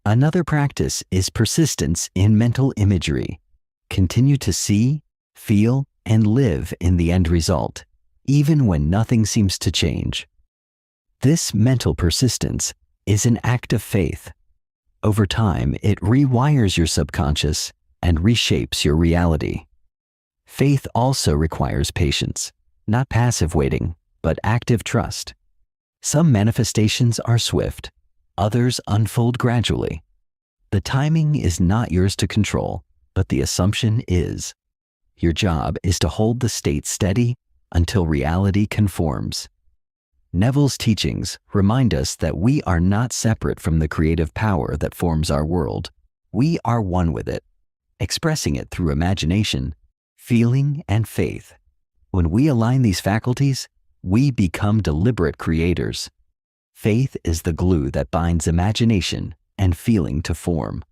Another practice is persistence in mental imagery. Continue to see, feel, and live in the end result, even when nothing seems to change. This mental persistence is an act of faith. Over time, it rewires your subconscious and reshapes your reality. Faith also requires patience, not passive waiting, but active trust. Some manifestations are swift, others unfold gradually. The timing is not yours to control, but the assumption is. Your job is to hold the state steady until reality conforms. Neville's teachings remind us that we are not separate from the creative power that forms our world. We are one with it, expressing it through imagination, feeling, and faith. When we align these faculties, we become deliberate creators. Faith is the glue that binds imagination and feeling to form.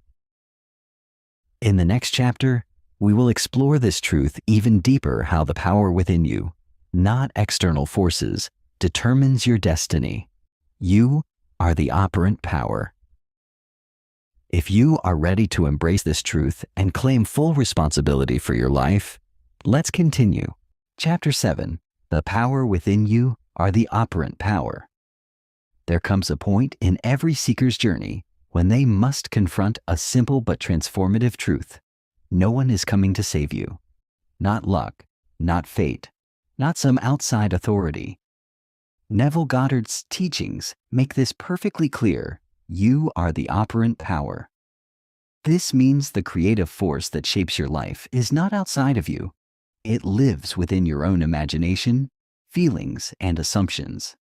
In the next chapter, we will explore this truth even deeper: how the power within you, not external forces, determines your destiny. You are the operant power. If you are ready to embrace this truth and claim full responsibility for your life, let's continue. Chapter 7. The power within you are the operant power. There comes a point in every seeker's journey when they must confront a simple but transformative truth. No one is coming to save you. Not luck, not fate, not some outside authority. Neville Goddard's teachings make this perfectly clear. You are the operant power. This means the creative force that shapes your life is not outside of you. It lives within your own imagination, feelings, and assumptions.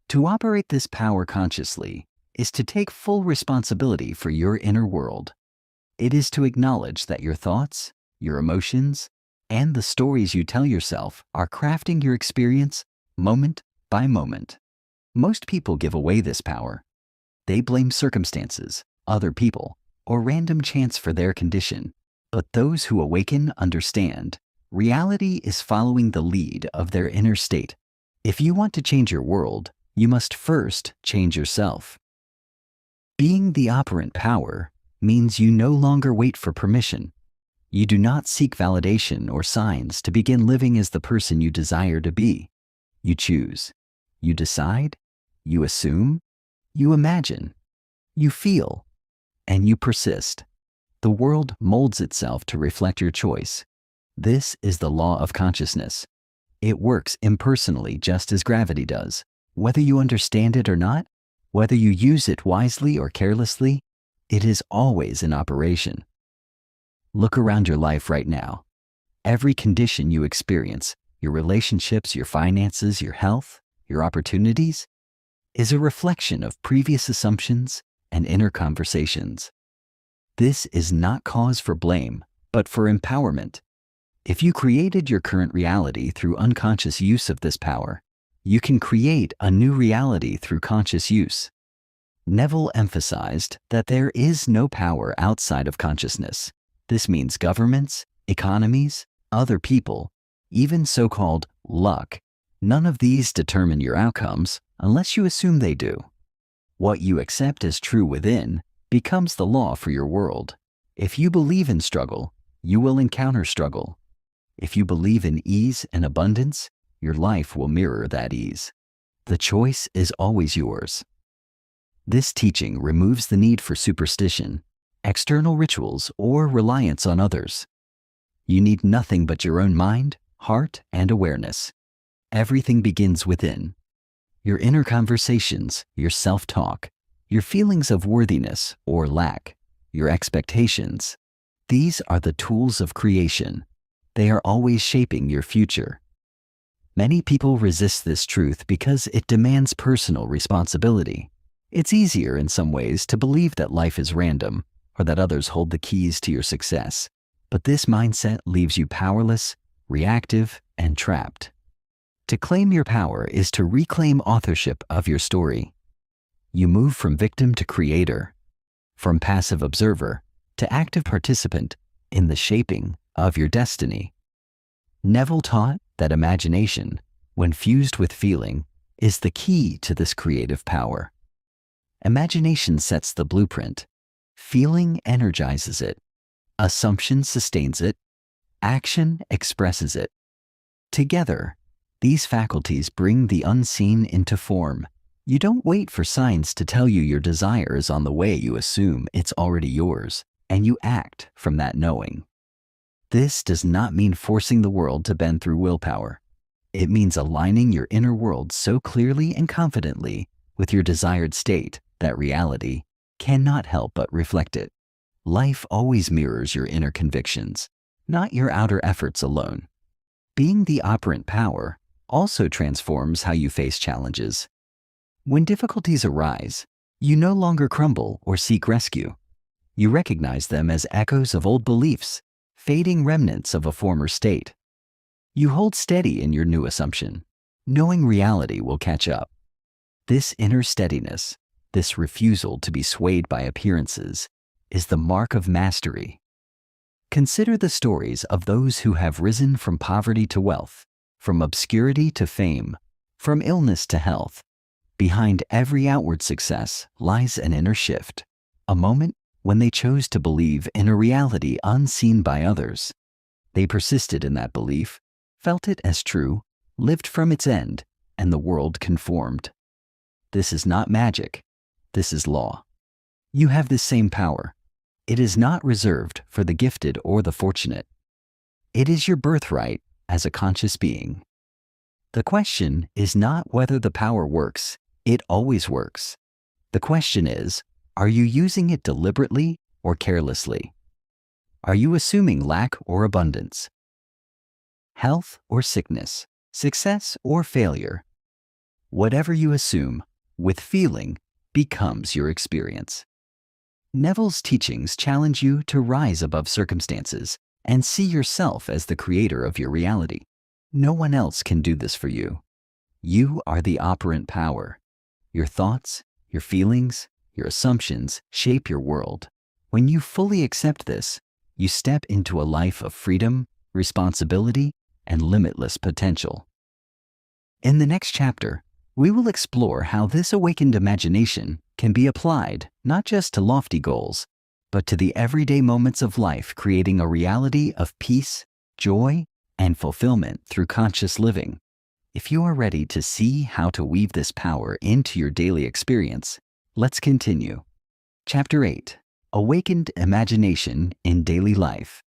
To operate this power consciously is to take full responsibility for your inner world. It is to acknowledge that your thoughts, your emotions, and the stories you tell yourself are crafting your experience moment by moment. Most people give away this power. They blame circumstances, other people, or random chance for their condition. But those who awaken understand reality is following the lead of their inner state. If you want to change your world, you must first change yourself. Being the operant power means you no longer wait for permission. You do not seek validation or signs to begin living as the person you desire to be. You choose. You decide. You assume. You imagine. You feel. And you persist. The world molds itself to reflect your choice. This is the law of consciousness. It works impersonally just as gravity does. Whether you understand it or not, whether you use it wisely or carelessly, it is always in operation. Look around your life right now. Every condition you experience, your relationships, your finances, your health, your opportunities, is a reflection of previous assumptions and inner conversations. This is not cause for blame, but for empowerment. If you created your current reality through unconscious use of this power, you can create a new reality through conscious use. Neville emphasized that there is no power outside of consciousness. This means governments, economies, other people, even so-called luck. None of these determine your outcomes unless you assume they do. What you accept as true within becomes the law for your world. If you believe in struggle, you will encounter struggle. If you believe in ease and abundance, your life will mirror that ease. The choice is always yours. This teaching removes the need for superstition, external rituals, or reliance on others. You need nothing but your own mind, heart, and awareness. Everything begins within. Your inner conversations, your self-talk, your feelings of worthiness or lack, your expectations. These are the tools of creation. They are always shaping your future. Many people resist this truth because it demands personal responsibility. It's easier in some ways to believe that life is random or that others hold the keys to your success. But this mindset leaves you powerless, reactive, and trapped. To claim your power is to reclaim authorship of your story. You move from victim to creator, from passive observer to active participant in the shaping of your destiny. Neville taught that imagination, when fused with feeling, is the key to this creative power. Imagination sets the blueprint. Feeling energizes it. Assumption sustains it. Action expresses it. Together, these faculties bring the unseen into form. You don't wait for signs to tell you your desire is on the way. You assume it's already yours, and you act from that knowing. This does not mean forcing the world to bend through willpower. It means aligning your inner world so clearly and confidently with your desired state that reality cannot help but reflect it. Life always mirrors your inner convictions, not your outer efforts alone. Being the operant power also transforms how you face challenges. When difficulties arise, you no longer crumble or seek rescue. You recognize them as echoes of old beliefs, fading remnants of a former state. You hold steady in your new assumption, knowing reality will catch up. This inner steadiness, this refusal to be swayed by appearances, is the mark of mastery. Consider the stories of those who have risen from poverty to wealth, from obscurity to fame, from illness to health. Behind every outward success lies an inner shift, a moment when they chose to believe in a reality unseen by others. They persisted in that belief, felt it as true, lived from its end, and the world conformed. This is not magic. This is law. You have this same power. It is not reserved for the gifted or the fortunate. It is your birthright as a conscious being. The question is not whether the power works. It always works. The question is, are you using it deliberately or carelessly? Are you assuming lack or abundance? Health or sickness? Success or failure? Whatever you assume, with feeling, becomes your experience. Neville's teachings challenge you to rise above circumstances and see yourself as the creator of your reality. No one else can do this for you. You are the operant power. Your thoughts, your feelings, your assumptions shape your world. When you fully accept this, you step into a life of freedom, responsibility, and limitless potential. In the next chapter, We will explore how this awakened imagination can be applied not just to lofty goals, but to the everyday moments of life, creating a reality of peace, joy, and fulfillment through conscious living. If you are ready to see how to weave this power into your daily experience, let's continue. Chapter 8. Awakened Imagination in Daily Life.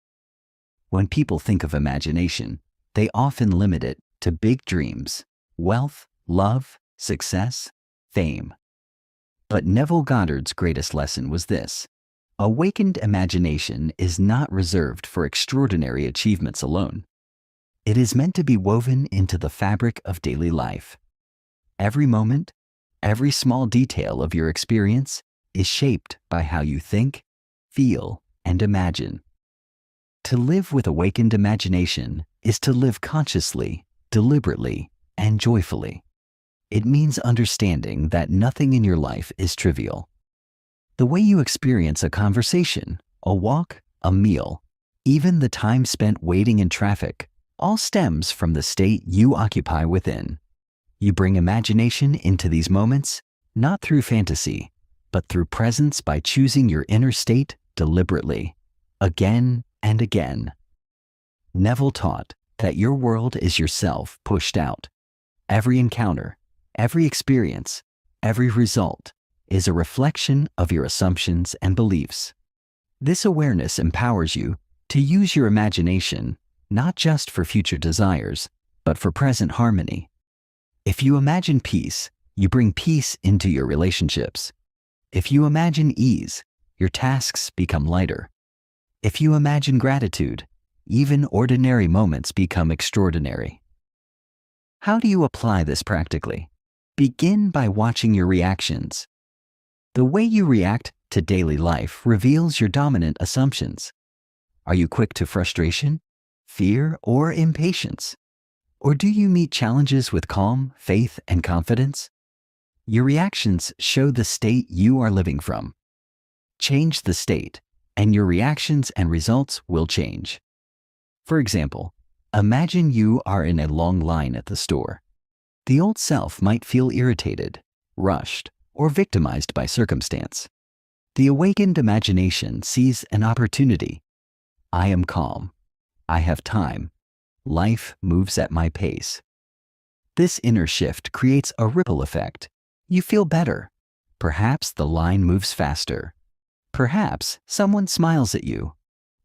When people think of imagination, they often limit it to big dreams, wealth, love, success, fame. But Neville Goddard's greatest lesson was this: awakened imagination is not reserved for extraordinary achievements alone. It is meant to be woven into the fabric of daily life. Every moment, every small detail of your experience is shaped by how you think, feel, and imagine. To live with awakened imagination is to live consciously, deliberately, and joyfully. It means understanding that nothing in your life is trivial. The way you experience a conversation, a walk, a meal, even the time spent waiting in traffic, all stems from the state you occupy within. You bring imagination into these moments, not through fantasy, but through presence, by choosing your inner state deliberately, again and again. Neville taught that your world is yourself pushed out. Every encounter, every experience, every result is a reflection of your assumptions and beliefs. This awareness empowers you to use your imagination not just for future desires, but for present harmony. If you imagine peace, you bring peace into your relationships. If you imagine ease, your tasks become lighter. If you imagine gratitude, even ordinary moments become extraordinary. How do you apply this practically? Begin by watching your reactions. The way you react to daily life reveals your dominant assumptions. Are you quick to frustration, fear, or impatience? Or do you meet challenges with calm, faith, and confidence? Your reactions show the state you are living from. Change the state, and your reactions and results will change. For example, imagine you are in a long line at the store. The old self might feel irritated, rushed, or victimized by circumstance. The awakened imagination sees an opportunity. I am calm. I have time. Life moves at my pace. This inner shift creates a ripple effect. You feel better. Perhaps the line moves faster. Perhaps someone smiles at you.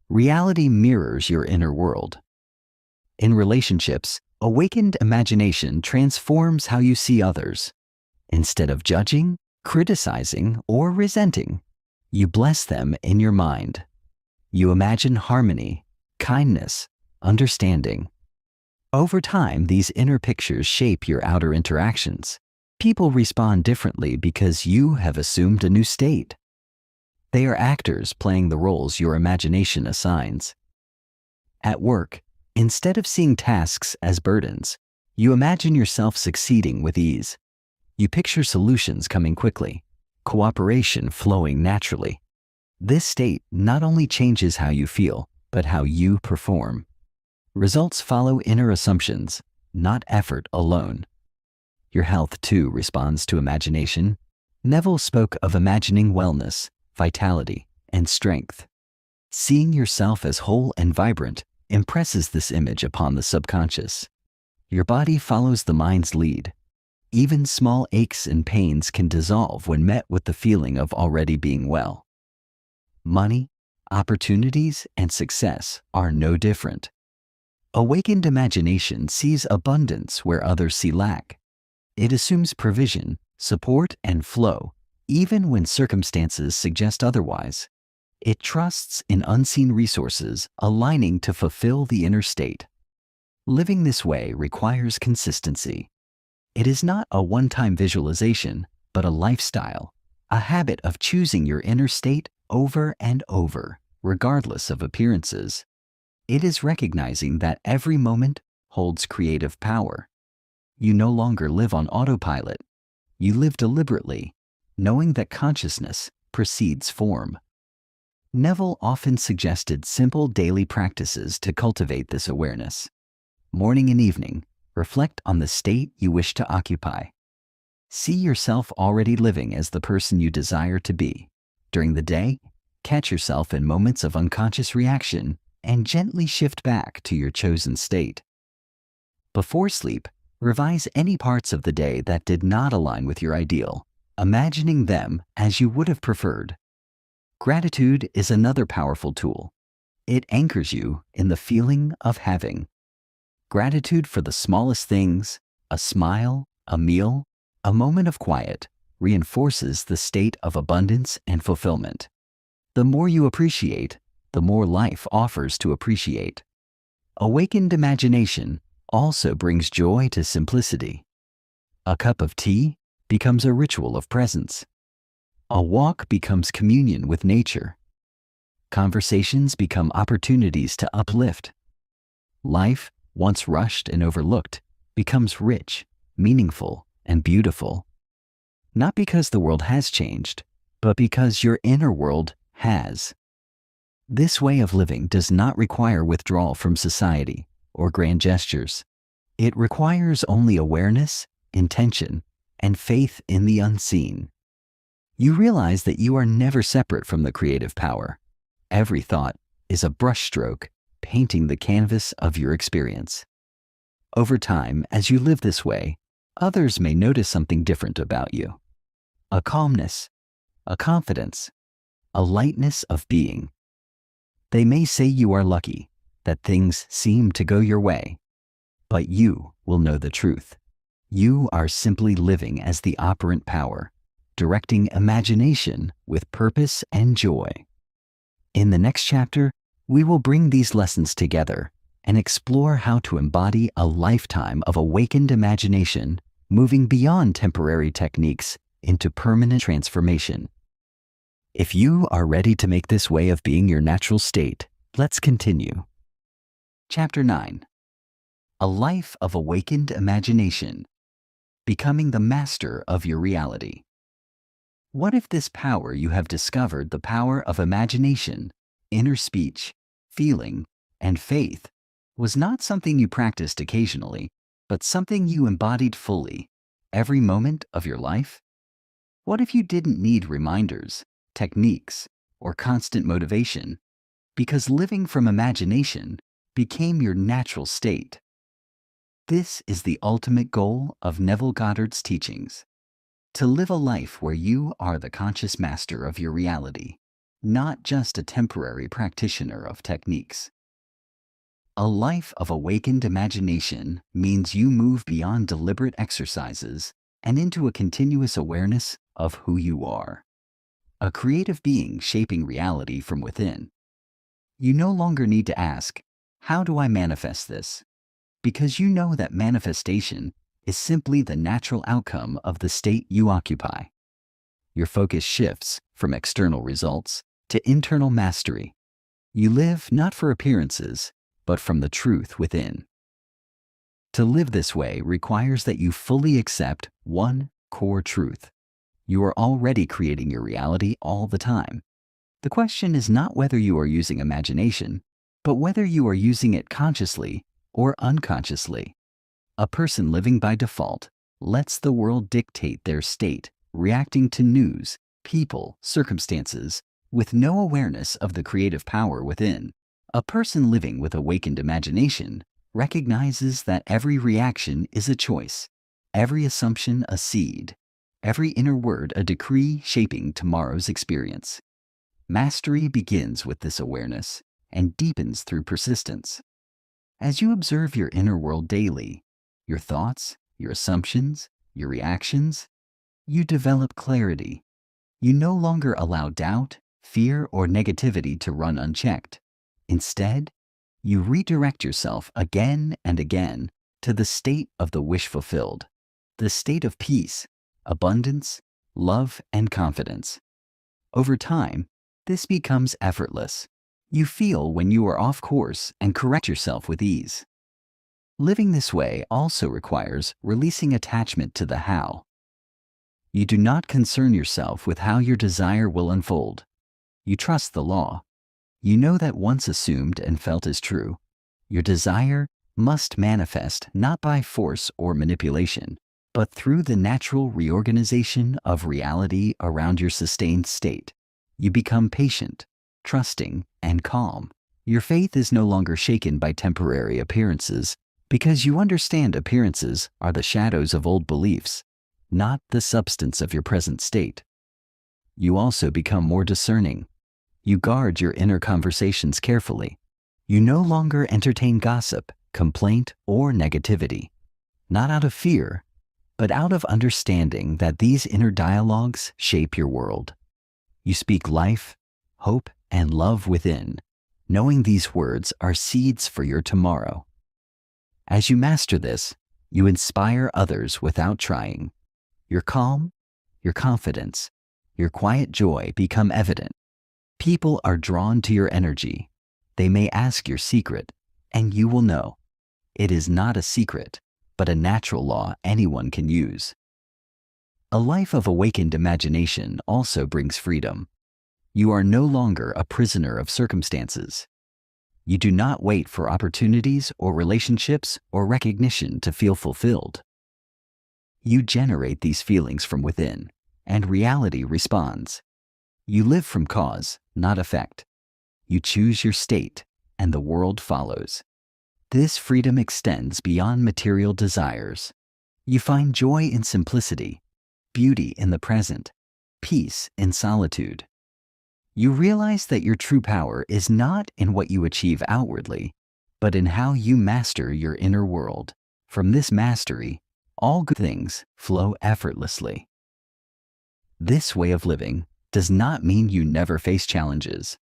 Reality mirrors your inner world. In relationships, awakened imagination transforms how you see others. Instead of judging, criticizing, or resenting, you bless them in your mind. You imagine harmony, kindness, understanding. Over time, these inner pictures shape your outer interactions. People respond differently because you have assumed a new state. They are actors playing the roles your imagination assigns. At work, instead of seeing tasks as burdens, you imagine yourself succeeding with ease. You picture solutions coming quickly, cooperation flowing naturally. This state not only changes how you feel, but how you perform. Results follow inner assumptions, not effort alone. Your health, too, responds to imagination. Neville spoke of imagining wellness, vitality, and strength. Seeing yourself as whole and vibrant impresses this image upon the subconscious. Your body follows the mind's lead. Even small aches and pains can dissolve when met with the feeling of already being well. Money, opportunities, and success are no different. Awakened imagination sees abundance where others see lack. It assumes provision, support, and flow, even when circumstances suggest otherwise. It trusts in unseen resources aligning to fulfill the inner state. Living this way requires consistency. It is not a one-time visualization, but a lifestyle, a habit of choosing your inner state over and over, regardless of appearances. It is recognizing that every moment holds creative power. You no longer live on autopilot. You live deliberately, knowing that consciousness precedes form. Neville often suggested simple daily practices to cultivate this awareness. Morning and evening, reflect on the state you wish to occupy. See yourself already living as the person you desire to be. During the day, catch yourself in moments of unconscious reaction and gently shift back to your chosen state. Before sleep, revise any parts of the day that did not align with your ideal, imagining them as you would have preferred. Gratitude is another powerful tool. It anchors you in the feeling of having. Gratitude for the smallest things, a smile, a meal, a moment of quiet, reinforces the state of abundance and fulfillment. The more you appreciate, the more life offers to appreciate. Awakened imagination also brings joy to simplicity. A cup of tea becomes a ritual of presence. A walk becomes communion with nature. Conversations become opportunities to uplift. Life, once rushed and overlooked, becomes rich, meaningful, and beautiful. Not because the world has changed, but because your inner world has. This way of living does not require withdrawal from society or grand gestures. It requires only awareness, intention, and faith in the unseen. You realize that you are never separate from the creative power. Every thought is a brushstroke painting the canvas of your experience. Over time, as you live this way, others may notice something different about you. A calmness, a confidence, a lightness of being. They may say you are lucky, that things seem to go your way, but you will know the truth. You are simply living as the operant power, directing imagination with purpose and joy. In the next chapter, we will bring these lessons together and explore how to embody a lifetime of awakened imagination, moving beyond temporary techniques into permanent transformation. If you are ready to make this way of being your natural state, let's continue. Chapter 9. A life of awakened imagination. Becoming the master of your reality. What if this power you have discovered, the power of imagination, inner speech, feeling, and faith, was not something you practiced occasionally, but something you embodied fully, every moment of your life? What if you didn't need reminders, techniques, or constant motivation, because living from imagination became your natural state? This is the ultimate goal of Neville Goddard's teachings. To live a life where you are the conscious master of your reality, not just a temporary practitioner of techniques. A life of awakened imagination means you move beyond deliberate exercises and into a continuous awareness of who you are. A creative being shaping reality from within. You no longer need to ask, how do I manifest this? Because you know that manifestation is simply the natural outcome of the state you occupy. Your focus shifts from external results to internal mastery. You live not for appearances, but from the truth within. To live this way requires that you fully accept one core truth. You are already creating your reality all the time. The question is not whether you are using imagination, but whether you are using it consciously or unconsciously. A person living by default lets the world dictate their state, reacting to news, people, circumstances, with no awareness of the creative power within. A person living with awakened imagination recognizes that every reaction is a choice, every assumption a seed, every inner word a decree shaping tomorrow's experience. Mastery begins with this awareness and deepens through persistence. As you observe your inner world daily, your thoughts, your assumptions, your reactions, you develop clarity. You no longer allow doubt, fear, or negativity to run unchecked. Instead, you redirect yourself again and again to the state of the wish fulfilled, the state of peace, abundance, love, and confidence. Over time, this becomes effortless. You feel when you are off course and correct yourself with ease. Living this way also requires releasing attachment to the how. You do not concern yourself with how your desire will unfold. You trust the law. You know that once assumed and felt as true, your desire must manifest not by force or manipulation, but through the natural reorganization of reality around your sustained state. You become patient, trusting, and calm. Your faith is no longer shaken by temporary appearances, because you understand appearances are the shadows of old beliefs, not the substance of your present state. You also become more discerning. You guard your inner conversations carefully. You no longer entertain gossip, complaint, or negativity, not out of fear, but out of understanding that these inner dialogues shape your world. You speak life, hope, and love within, knowing these words are seeds for your tomorrow. As you master this, you inspire others without trying. Your calm, your confidence, your quiet joy become evident. People are drawn to your energy. They may ask your secret, and you will know. It is not a secret, but a natural law anyone can use. A life of awakened imagination also brings freedom. You are no longer a prisoner of circumstances. You do not wait for opportunities or relationships or recognition to feel fulfilled. You generate these feelings from within, and reality responds. You live from cause, not effect. You choose your state, and the world follows. This freedom extends beyond material desires. You find joy in simplicity, beauty in the present, peace in solitude. You realize that your true power is not in what you achieve outwardly, but in how you master your inner world. From this mastery, all good things flow effortlessly. This way of living does not mean you never face challenges.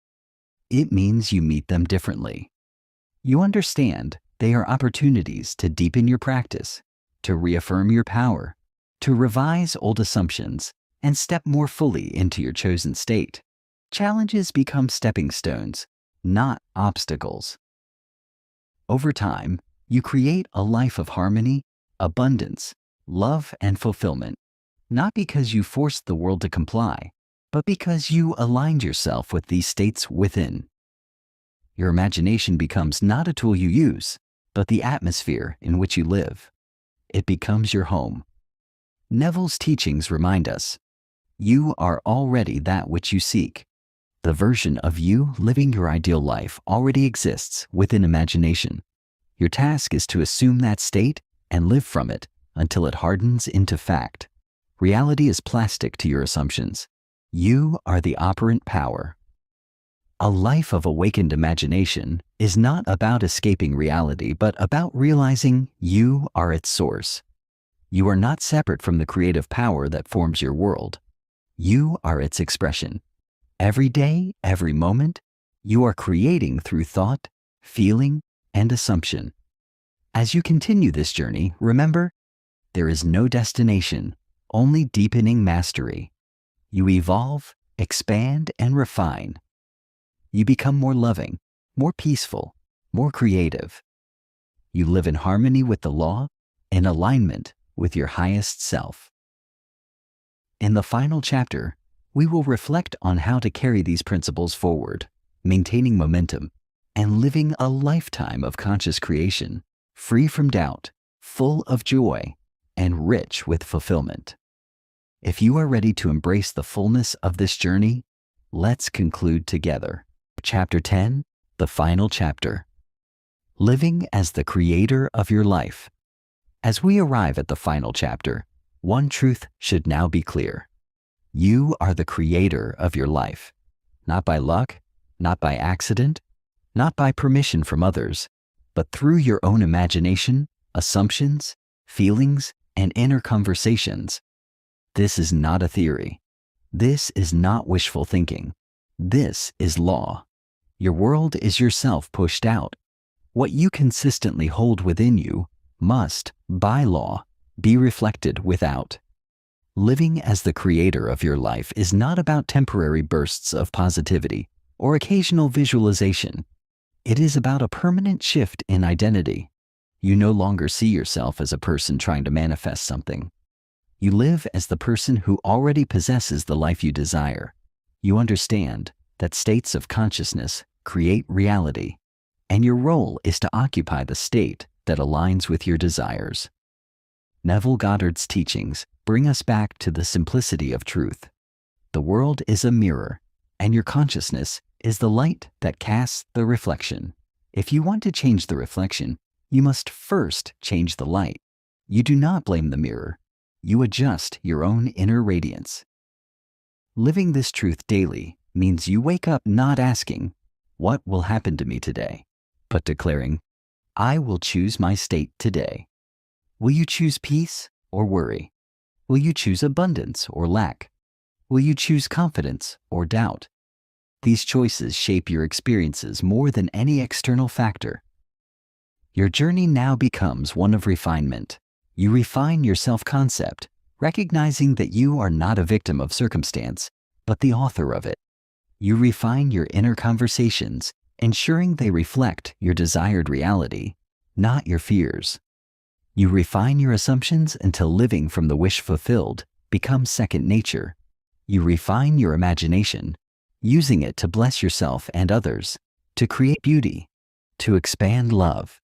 It means you meet them differently. You understand they are opportunities to deepen your practice, to reaffirm your power, to revise old assumptions, and step more fully into your chosen state. Challenges become stepping stones, not obstacles. Over time, you create a life of harmony, abundance, love, and fulfillment, not because you forced the world to comply, but because you aligned yourself with these states within. Your imagination becomes not a tool you use, but the atmosphere in which you live. It becomes your home. Neville's teachings remind us, you are already that which you seek. The version of you living your ideal life already exists within imagination. Your task is to assume that state and live from it until it hardens into fact. Reality is plastic to your assumptions. You are the operant power. A life of awakened imagination is not about escaping reality, but about realizing you are its source. You are not separate from the creative power that forms your world. You are its expression. Every day, every moment, you are creating through thought, feeling, and assumption. As you continue this journey, remember, there is no destination, only deepening mastery. You evolve, expand, and refine. You become more loving, more peaceful, more creative. You live in harmony with the law, in alignment with your highest self. In the final chapter, we will reflect on how to carry these principles forward, maintaining momentum, and living a lifetime of conscious creation, free from doubt, full of joy, and rich with fulfillment. If you are ready to embrace the fullness of this journey, let's conclude together. Chapter 10, the final chapter. Living as the creator of your life. As we arrive at the final chapter, one truth should now be clear. You are the creator of your life, not by luck, not by accident, not by permission from others, but through your own imagination, assumptions, feelings, and inner conversations. This is not a theory. This is not wishful thinking. This is law. Your world is yourself pushed out. What you consistently hold within you must, by law, be reflected without. Living as the creator of your life is not about temporary bursts of positivity or occasional visualization. It is about a permanent shift in identity. You no longer see yourself as a person trying to manifest something. You live as the person who already possesses the life you desire. You understand that states of consciousness create reality, and your role is to occupy the state that aligns with your desires. Neville Goddard's teachings bring us back to the simplicity of truth. The world is a mirror, and your consciousness is the light that casts the reflection. If you want to change the reflection, you must first change the light. You do not blame the mirror. You adjust your own inner radiance. Living this truth daily means you wake up not asking, "What will happen to me today?" but declaring, "I will choose my state today." Will you choose peace or worry? Will you choose abundance or lack? Will you choose confidence or doubt? These choices shape your experiences more than any external factor. Your journey now becomes one of refinement. You refine your self-concept, recognizing that you are not a victim of circumstance, but the author of it. You refine your inner conversations, ensuring they reflect your desired reality, not your fears. You refine your assumptions until living from the wish fulfilled becomes second nature. You refine your imagination, using it to bless yourself and others, to create beauty, to expand love.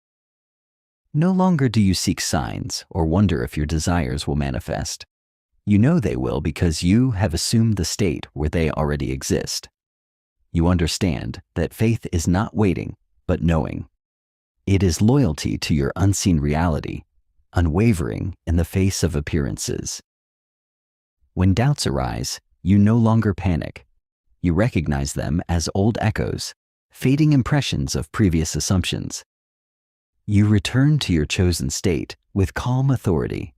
No longer do you seek signs or wonder if your desires will manifest. You know they will because you have assumed the state where they already exist. You understand that faith is not waiting, but knowing. It is loyalty to your unseen reality, unwavering in the face of appearances. When doubts arise, you no longer panic. You recognize them as old echoes, fading impressions of previous assumptions. You return to your chosen state with calm authority.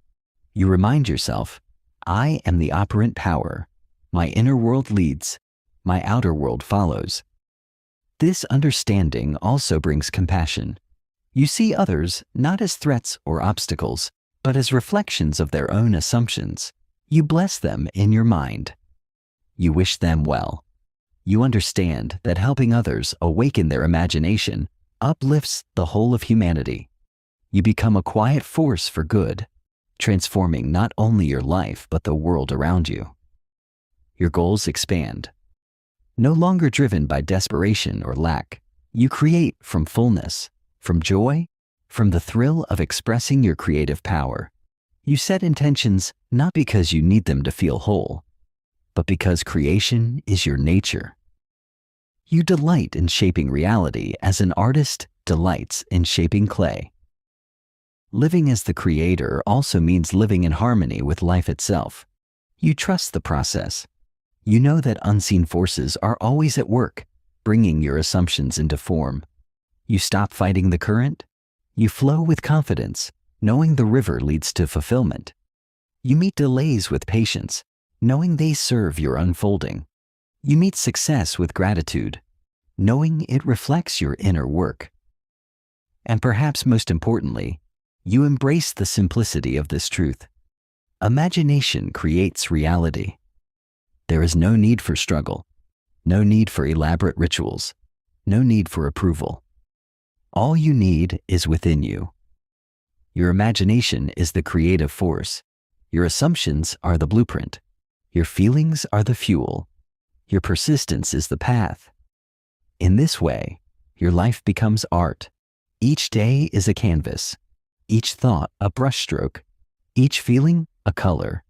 You remind yourself, "I am the operant power. My inner world leads. My outer world follows." This understanding also brings compassion. You see others not as threats or obstacles, but as reflections of their own assumptions. You bless them in your mind. You wish them well. You understand that helping others awaken their imagination uplifts the whole of humanity. You become a quiet force for good, transforming not only your life but the world around you. Your goals expand. No longer driven by desperation or lack, you create from fullness, from joy, from the thrill of expressing your creative power. You set intentions not because you need them to feel whole, but because creation is your nature. You delight in shaping reality as an artist delights in shaping clay. Living as the creator also means living in harmony with life itself. You trust the process. You know that unseen forces are always at work, bringing your assumptions into form. You stop fighting the current. You flow with confidence, knowing the river leads to fulfillment. You meet delays with patience, knowing they serve your unfolding. You meet success with gratitude, knowing it reflects your inner work. And perhaps most importantly, you embrace the simplicity of this truth. Imagination creates reality. There is no need for struggle, no need for elaborate rituals, no need for approval. All you need is within you. Your imagination is the creative force. Your assumptions are the blueprint. Your feelings are the fuel. Your persistence is the path. In this way, your life becomes art. Each day is a canvas, each thought a brushstroke, each feeling a color.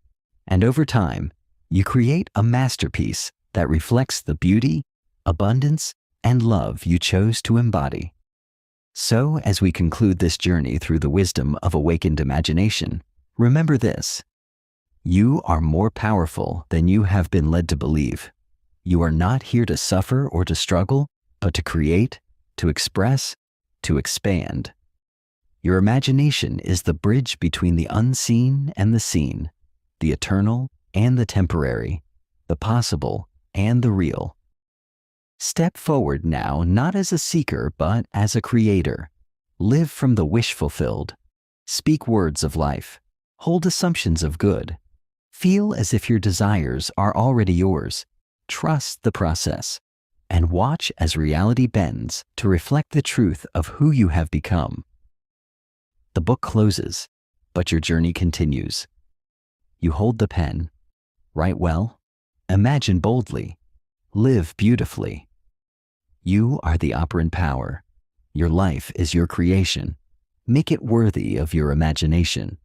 And over time, you create a masterpiece that reflects the beauty, abundance, and love you chose to embody. So, as we conclude this journey through the wisdom of awakened imagination, remember this: you are more powerful than you have been led to believe. You are not here to suffer or to struggle, but to create, to express, to expand. Your imagination is the bridge between the unseen and the seen, the eternal and the temporary, the possible and the real. Step forward now, not as a seeker, but as a creator. Live from the wish fulfilled. Speak words of life. Hold assumptions of good. Feel as if your desires are already yours. Trust the process. And watch as reality bends to reflect the truth of who you have become. The book closes, but your journey continues. You hold the pen. Write well. Imagine boldly. Live beautifully. You are the operant power. Your life is your creation. Make it worthy of your imagination.